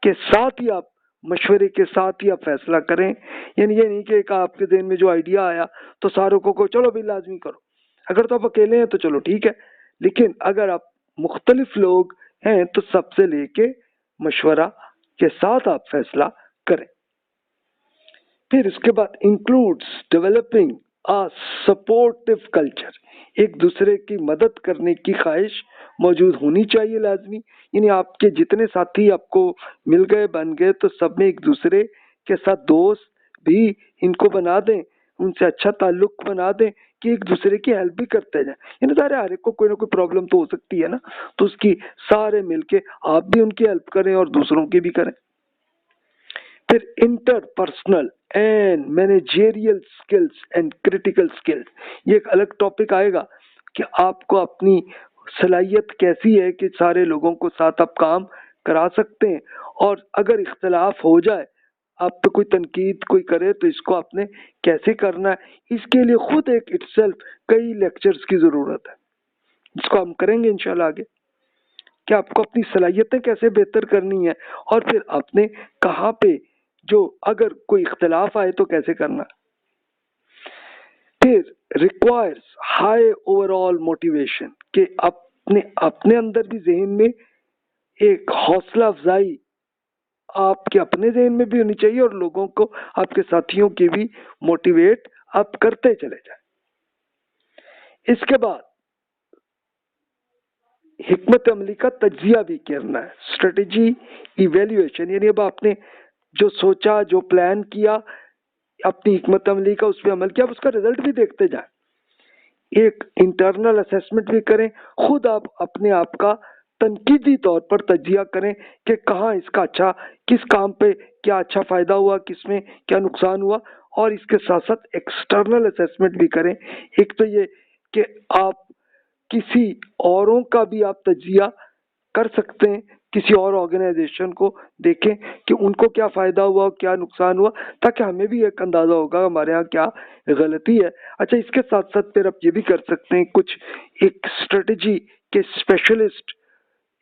Speaker 1: کے ساتھ ہی آپ، مشورے کے ساتھ ہی آپ فیصلہ کریں. یعنی یہ نہیں کہ ایک آپ کے ذہن میں جو آئیڈیا آیا تو ساروں کو چلو بھی لازمی کرو. اگر تو آپ اکیلے ہیں تو چلو ٹھیک ہے، لیکن اگر آپ مختلف لوگ ہیں تو سب سے لے کے مشورہ کے ساتھ آپ فیصلہ کریں. پھر اس کے بعد انکلوڈس ڈیولپنگ سپورٹو کلچر، ایک دوسرے کی مدد کرنے کی خواہش موجود ہونی چاہیے لازمی. یعنی آپ کے جتنے ساتھی آپ کو مل گئے بن گئے تو سب میں ایک دوسرے کے ساتھ دوست بھی ان کو بنا دیں، ان سے اچھا تعلق بنا دیں کہ ایک دوسرے کی ہیلپ بھی کرتے جائیں. یعنی سارے ہر ایک کو کوئی نہ کوئی پرابلم تو ہو سکتی ہے نا، تو اس کی سارے مل کے آپ بھی ان کی ہیلپ کریں اور دوسروں کی بھی کریں. پھر interpersonal and managerial skills and critical skills, یہ ایک الگ ٹاپک آئے گا کہ آپ کو اپنی صلاحیت کیسی ہے کہ سارے لوگوں کو ساتھ آپ کام کرا سکتے ہیں. اور اگر اختلاف ہو جائے، آپ پہ کوئی تنقید کوئی کرے تو اس کو آپ نے کیسے کرنا ہے، اس کے لیے خود ایک اٹ سیلف کئی لیکچرز کی ضرورت ہے، جس کو ہم کریں گے انشاءاللہ آگے، کہ آپ کو اپنی صلاحیتیں کیسے بہتر کرنی ہے اور پھر آپ نے کہاں پہ جو اگر کوئی اختلاف آئے تو کیسے کرنا. پھر requires high over all motivation, کہ اپنے اندر بھی ذہن میں ایک حوصلہ افزائی آپ کے اپنے ذہن میں بھی ہونی چاہیے اور لوگوں کو، آپ کے ساتھیوں کی بھی موٹیویٹ آپ کرتے چلے جائیں. اس کے بعد حکمت عملی کا تجزیہ بھی کرنا ہے، اسٹریٹجی ایویلیویشن، یعنی اب آپ نے جو سوچا، جو پلان کیا، اپنی حکمت عملی کا اس پہ عمل کیا، اس کا رزلٹ بھی دیکھتے جائیں. ایک انٹرنل اسیسمنٹ بھی کریں، خود آپ اپنے آپ کا تنقیدی طور پر تجزیہ کریں کہ کہاں اس کا اچھا، کس کام پہ کیا اچھا فائدہ ہوا، کس میں کیا نقصان ہوا. اور اس کے ساتھ ساتھ ایکسٹرنل اسیسمنٹ بھی کریں. ایک تو یہ کہ آپ کسی اوروں کا بھی آپ تجزیہ کر سکتے ہیں، کسی اور آرگنائزیشن کو دیکھیں کہ ان کو کیا فائدہ ہوا، کیا نقصان ہوا، تاکہ ہمیں بھی ایک اندازہ ہوگا ہمارے ہاں کیا غلطی ہے. اچھا، اس کے ساتھ ساتھ پھر آپ یہ بھی کر سکتے ہیں، کچھ ایک اسٹریٹجی کے اسپیشلسٹ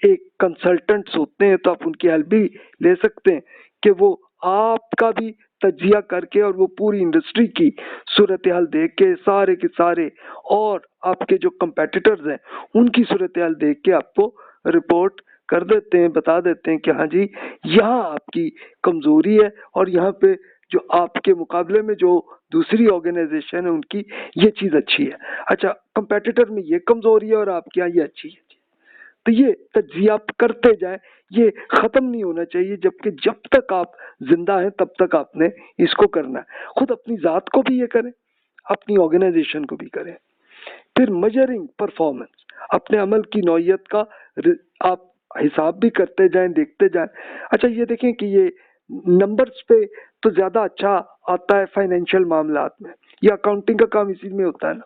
Speaker 1: ایک کنسلٹنٹس ہوتے ہیں تو آپ ان کی ہیلپ بھی لے سکتے ہیں کہ وہ آپ کا بھی تجزیہ کر کے اور وہ پوری انڈسٹری کی صورتحال دیکھ کے سارے کے سارے اور آپ کے جو کمپیٹیٹرز ہیں ان کی صورتحال دیکھ کے آپ کو رپورٹ کر دیتے ہیں، بتا دیتے ہیں کہ ہاں جی یہاں آپ کی کمزوری ہے اور یہاں پہ جو آپ کے مقابلے میں جو دوسری آرگنائزیشن ہے ان کی یہ چیز اچھی ہے. اچھا، کمپیٹیٹر میں یہ کمزوری ہے اور آپ کے یہاں یہ اچھی ہے. تو یہ تجزیہ آپ کرتے جائیں، یہ ختم نہیں ہونا چاہیے، جبکہ جب تک آپ زندہ ہیں تب تک آپ نے اس کو کرنا ہے. خود اپنی ذات کو بھی یہ کریں، اپنی آرگنائزیشن کو بھی کریں. پھر میجرنگ پرفارمنس، اپنے عمل کی نوعیت کا آپ حساب بھی کرتے جائیں، دیکھتے جائیں. اچھا، یہ دیکھیں کہ یہ نمبرز پہ تو زیادہ اچھا آتا ہے فائنینشیل معاملات میں، یا اکاؤنٹنگ کا کام اسی میں ہوتا ہے نا،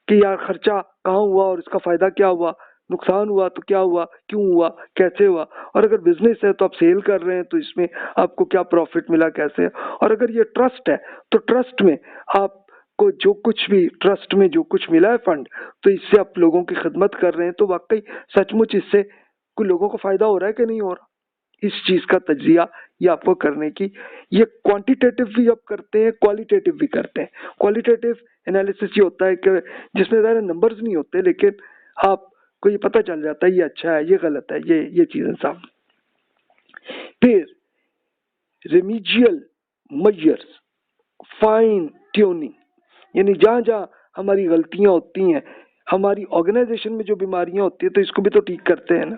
Speaker 1: کہ یار خرچہ کہاں ہوا اور اس کا فائدہ کیا ہوا، نقصان ہوا تو کیا ہوا، کیوں ہوا، کیسے ہوا، اور اگر بزنس ہے تو آپ سیل کر رہے ہیں تو اس میں آپ کو کیا پروفٹ ملا، کیسے، اور اگر یہ ٹرسٹ ہے تو ٹرسٹ میں آپ کو جو کچھ بھی ٹرسٹ میں جو کچھ ملا ہے فنڈ، تو اس سے آپ لوگوں کی خدمت کر رہے ہیں، تو واقعی سچ مچ اس سے کوئی لوگوں کو فائدہ ہو رہا ہے کہ نہیں ہو رہا، اس چیز کا تجزیہ یہ آپ کو کرنے کی، یہ کوانٹیٹیو بھی آپ کرتے ہیں، کوالیٹیٹیو بھی کرتے ہیں۔ کوالیٹیٹیو انالیسس یہ ہوتا ہے کہ جس میں ظاہر نمبرز نہیں ہوتے، لیکن آپ کو یہ پتہ چل جاتا ہے یہ اچھا ہے، یہ غلط ہے، یہ چیزیں صاف۔ پھر ریمیجیل میجرز، فائن ٹیوننگ، یعنی جہاں جہاں ہماری غلطیاں ہوتی ہیں، ہماری آرگنائزیشن میں جو بیماریاں ہوتی ہیں تو اس کو بھی تو ٹھیک کرتے ہیں نا،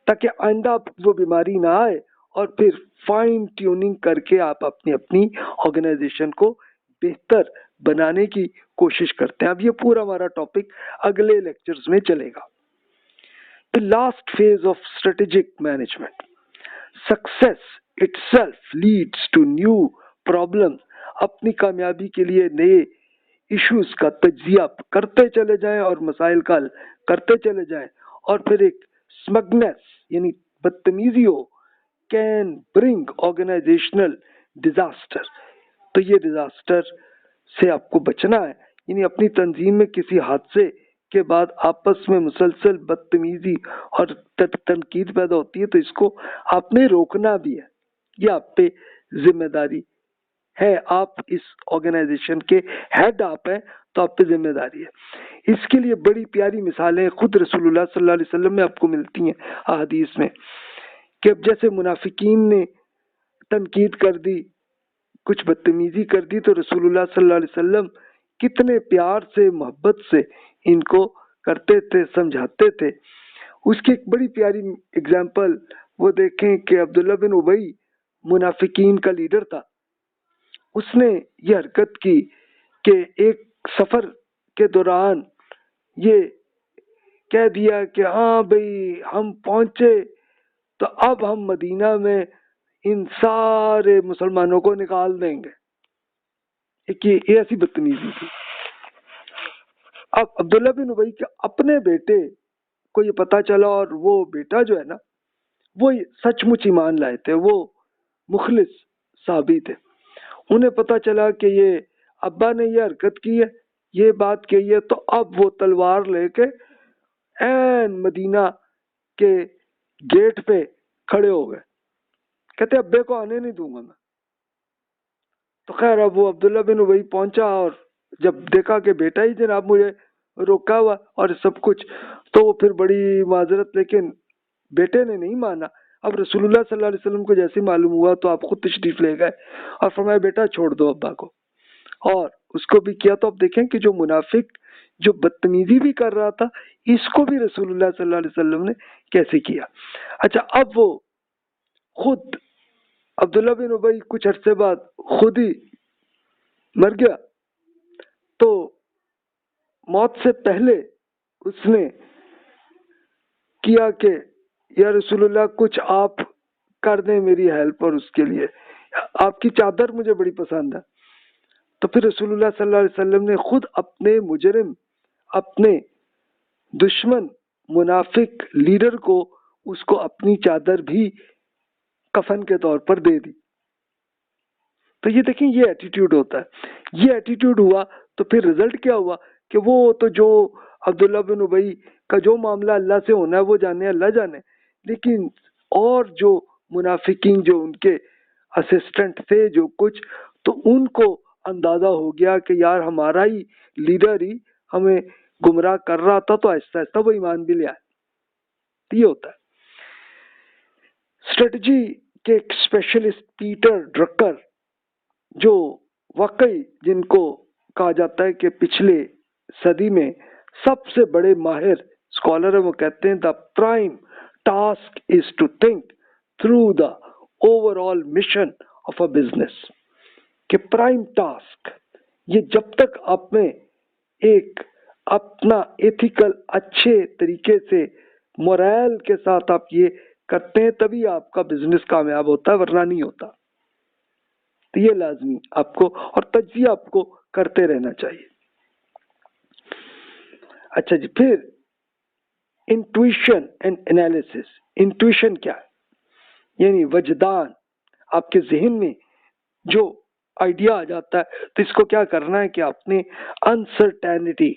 Speaker 1: تاکہ آئندہ وہ بیماری نہ آئے، اور پھر فائن ٹیوننگ کر کے آپ اپنی آرگنائزیشن کو بہتر بنانے کی کوشش کرتے ہیں۔ اب یہ پورا ہمارا ٹاپک اگلے لیکچرز میں چلے گا۔ The last phase of strategic management. Success itself leads to new problems. اپنی کامیابی کے لیے نئے ایشوز کا تجزیہ کرتے چلے جائیں اور مسائل کا حل کرتے چلے جائیں، اور پھر ایک اسمگنس یعنی بدتمیزی ہو، کین برنگ آرگنائزیشنل ڈیزاسٹر۔ تو یہ ڈیزاسٹر سے آپ کو بچنا ہے، یعنی اپنی تنظیم میں کسی حادثے کے بعد آپس میں مسلسل بدتمیزی اور تنقید پیدا ہوتی ہے، تو اس کو آپ نے روکنا بھی ہے، یہ آپ پہ ذمہ داری ہے، آپ اس آرگنائزیشن کے ہیڈ آپ ہیں تو آپ پہ ذمہ داری ہے۔ اس کے لیے بڑی پیاری مثالیں خود رسول اللہ صلی اللہ علیہ وسلم میں آپ کو ملتی ہیں احادیث میں، کہ اب جیسے منافقین نے تنقید کر دی، کچھ بدتمیزی کر دی، تو رسول اللہ صلی اللہ علیہ وسلم کتنے پیار سے، محبت سے ان کو کرتے تھے، سمجھاتے تھے۔ اس کی ایک بڑی پیاری اگزامپل وہ دیکھیں کہ عبداللہ بن ابی منافقین کا لیڈر تھا، اس نے یہ حرکت کی کہ ایک سفر کے دوران یہ کہہ دیا کہ ہاں بھئی ہم پہنچے تو اب ہم مدینہ میں ان سارے مسلمانوں کو نکال دیں گے۔ ایک یہ ایسی بدتمیزی تھی۔ اب عبداللہ بن ابی کے اپنے بیٹے کو یہ پتا چلا، اور وہ بیٹا جو ہے نا وہ سچ مچ ایمان لائے تھے، وہ مخلص صحابی تھے، انہیں پتا چلا کہ یہ ابا نے یہ حرکت کی ہے، یہ بات کہی ہے، تو اب وہ تلوار لے کے این مدینہ کے گیٹ پہ کھڑے ہو گئے، کہتے ابے کو آنے نہیں دوں گا میں۔ تو خیر اب وہ عبداللہ بن ابی پہنچا، اور جب دیکھا کہ بیٹا ہی جناب مجھے روکا ہوا اور سب کچھ، تو وہ پھر بڑی معذرت، لیکن بیٹے نے نہیں مانا۔ اب رسول اللہ صلی اللہ علیہ وسلم کو جیسے معلوم ہوا تو آپ خود تشریف لے گئے اور فرمایا بیٹا چھوڑ دو ابا کو، اور اس کو بھی کیا۔ تو اب دیکھیں کہ جو منافق جو بدتمیزی بھی کر رہا تھا، اس کو بھی رسول اللہ صلی اللہ علیہ وسلم نے کیسے کیا۔ اچھا اب وہ خود عبداللہ بن ابی کچھ عرصے بعد خود ہی مر گیا، تو موت سے پہلے اس نے کیا کہ یا رسول اللہ کچھ آپ کر دیں میری ہیلپ، اور اس کے لیے آپ کی چادر مجھے بڑی پسند ہے۔ تو پھر رسول اللہ صلی اللہ علیہ وسلم نے خود اپنے مجرم، اپنے دشمن منافق لیڈر کو اس کو اپنی چادر بھی کفن کے طور پر دے دی۔ تو یہ دیکھیں یہ ایٹیٹیوڈ ہوتا ہے، یہ ایٹیٹیوڈ ہوا تو پھر رزلٹ کیا ہوا کہ وہ تو جو عبداللہ بن ابی کا جو معاملہ اللہ سے ہونا ہے وہ جانے، اللہ جانے، لیکن اور جو منافقین جو ان کے اسسٹنٹ تھے جو کچھ، تو ان کو اندازہ ہو گیا کہ یار ہمارا ہی لیڈر ہی ہمیں گمراہ کر رہا تھا، تو آہستہ آہستہ وہ ایمان بھی لے آئے۔ یہ ہوتا ہے اسٹریٹجی کے ایک اسپیشلسٹ پیٹر ڈرکر، جو واقعی جن کو کہا جاتا ہے کہ پچھلے صدی میں سب سے بڑے ماہر اسکالر ہیں، وہ کہتے ہیں the prime task is to think through the overall mission of a business, کہ پرائم ٹاسک یہ جب تک آپ میں ایک اپنا ایتھیکل اچھے طریقے سے مورائل کے ساتھ آپ یہ کرتے ہیں تبھی آپ کا بزنس کامیاب ہوتا ہے، ورنہ نہیں ہوتا. تو یہ لازمی آپ کو، اور تجزیہ آپ کو کرتے رہنا چاہیے. اچھا جی، پھر انٹویشن اینڈ انالیسس. انٹویشن کیا ہے؟ یعنی وجدان، آپ کے ذہن میں جو آئیڈیا آ جاتا ہے تو اس کو کیا کرنا ہے کہ آپ نے انسرٹینٹی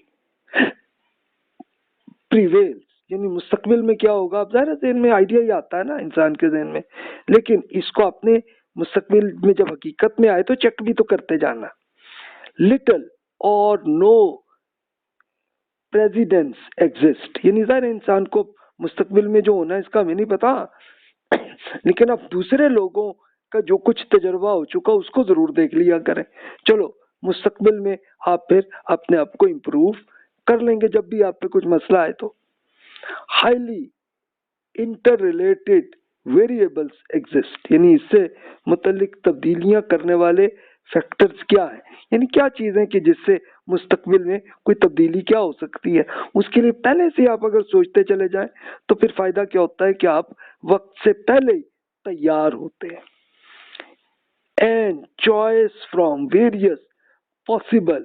Speaker 1: پریویلز، یعنی مستقبل میں کیا ہوگا، اب ظاہر ذہن میں آئیڈیا ہی آتا ہے نا انسان کے ذہن میں، لیکن اس کو آپ نے مستقبل میں جب حقیقت میں آئے تو چیک بھی تو کرتے جانا. لٹل اور نو پریزیڈنس ایگزسٹ، یعنی ظاہر انسان کو مستقبل میں جو ہونا ہے اس کا ہمیں نہیں پتا، لیکن اب دوسرے لوگوں کا جو کچھ تجربہ ہو چکا اس کو ضرور دیکھ لیا کریں. چلو مستقبل میں آپ پھر اپنے آپ کو امپروو کر لیں گے جب بھی آپ پہ کچھ مسئلہ آئے تو. Highly interrelated variables exist, یعنی اس سے متعلق تبدیلیاں کرنے والے فیکٹرز کیا ہیں، یعنی کیا چیزیں کہ جس سے مستقبل میں کوئی تبدیلی کیا ہو سکتی ہے. اس کے لیے پہلے سے آپ اگر سوچتے چلے جائیں تو پھر فائدہ کیا ہوتا ہے کہ آپ وقت سے پہلے ہی تیار ہوتے ہیں. And choice from various possible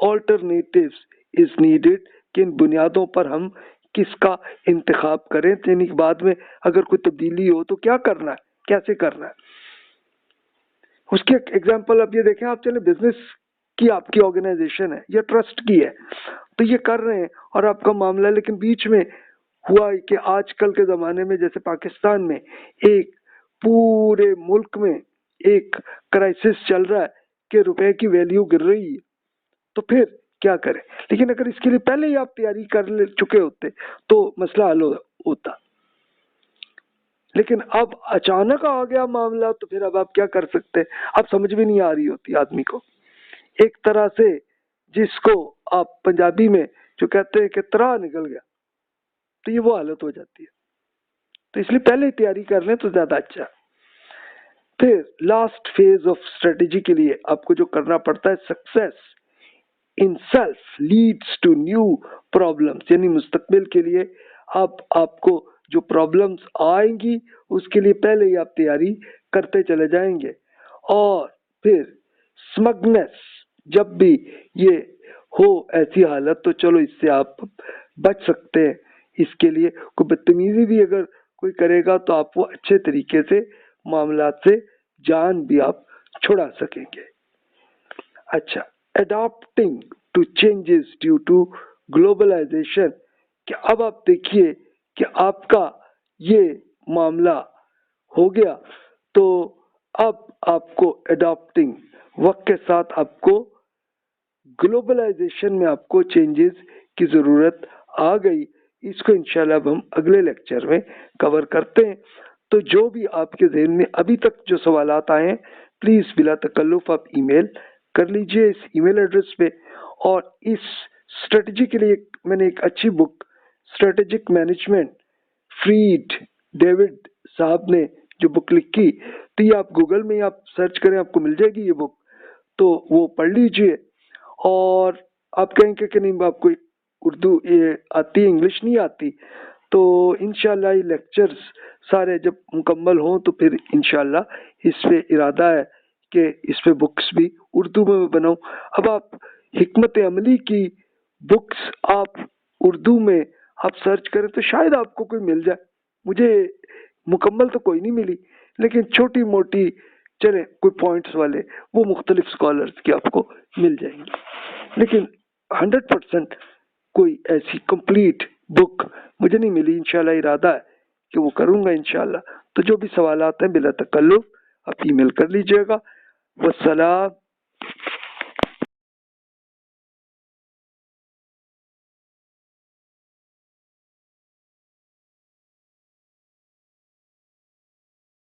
Speaker 1: alternatives is needed, کہ ان بنیادوں پر ہم کس کا انتخاب کریں، یعنی بعد میں اگر کوئی تبدیلی ہو تو کیا کرنا ہے، کیسے کرنا ہے. اس کی ایگزامپل اب یہ دیکھیں، آپ چلے بزنس کی آپ کی آرگنائزیشن ہے یا ٹرسٹ کی ہے تو یہ کر رہے ہیں اور آپ کا معاملہ، لیکن بیچ میں ہوا کہ آج کل کے زمانے میں جیسے پاکستان میں ایک پورے ملک میں ایک کرائسس چل رہا ہے کہ روپے کی ویلیو گر رہی ہے، تو پھر کیا کریں. لیکن اگر اس کے لیے پہلے ہی آپ تیاری کر لے چکے ہوتے تو مسئلہ حل ہوتا، لیکن اب اچانک آ گیا معاملہ تو پھر اب آپ کیا کر سکتے. اب سمجھ بھی نہیں آ رہی ہوتی آدمی کو، ایک طرح سے جس کو آپ پنجابی میں جو کہتے ہیں کہ ترا نکل گیا، تو یہ وہ حالت ہو جاتی ہے. تو اس لیے پہلے ہی تیاری کر لیں تو زیادہ اچھا. پھر لاسٹ فیز آف اسٹریٹجی کے لیے آپ کو جو کرنا پڑتا ہے، success in self leads to new problems, یعنی مستقبل کے لیے آپ کو جو پرابلمس آئیں گی اس کے لیے پہلے ہی آپ تیاری کرتے چلے جائیں گے. اور پھر اسمگنس، جب بھی یہ ہو ایسی حالت تو چلو اس سے آپ بچ سکتے ہیں. اس کے لیے کوئی بدتمیزی بھی اگر کوئی کرے گا تو آپ وہ اچھے طریقے سے معاملات سے جان بھی آپ چھڑا سکیں گے. اچھا، adapting to changes due to globalisation, کہ اب آپ دیکھیے کہ آپ کا یہ معاملہ ہو گیا تو اب آپ کو اڈاپٹنگ، وقت کے ساتھ آپ کو گلوبلائزیشن میں آپ کو چینجز کی ضرورت آ گئی. اس کو انشاءاللہ اب ہم اگلے لیکچر میں کور کرتے ہیں. تو جو بھی آپ کے ذہن میں ابھی تک جو سوالات آئے ہیں پلیز بلا تکلف آپ ای میل کر لیجئے اس ای میل ایڈریس پہ. اور اس اسٹریٹجی کے لیے میں نے ایک اچھی بک اسٹریٹجک مینجمنٹ، فریڈ ڈیوڈ صاحب نے جو بک لکھی، تو یہ آپ گوگل میں آپ سرچ کریں آپ کو مل جائے گی یہ بک، تو وہ پڑھ لیجئے. اور آپ کہیں کہ نہیں آپ کو اردو یہ آتی ہے، انگلش نہیں آتی، تو انشاءاللہ یہ لیکچرز سارے جب مکمل ہوں تو پھر انشاءاللہ اس پہ ارادہ ہے کہ اس پہ بکس بھی اردو میں بناؤں. اب آپ حکمت عملی کی بکس آپ اردو میں آپ سرچ کریں تو شاید آپ کو کوئی مل جائے. مجھے مکمل تو کوئی نہیں ملی، لیکن چھوٹی موٹی چلیں کوئی پوائنٹس والے وہ مختلف اسکالرز کی آپ کو مل جائیں گی، لیکن 100% کوئی ایسی کمپلیٹ بک مجھے نہیں ملی. انشاءاللہ ارادہ ہے کہ وہ کروں گا انشاءاللہ. تو جو بھی سوالات ہیں بلا تکلف آپ ای میل کر لیجئے گا. والسلام.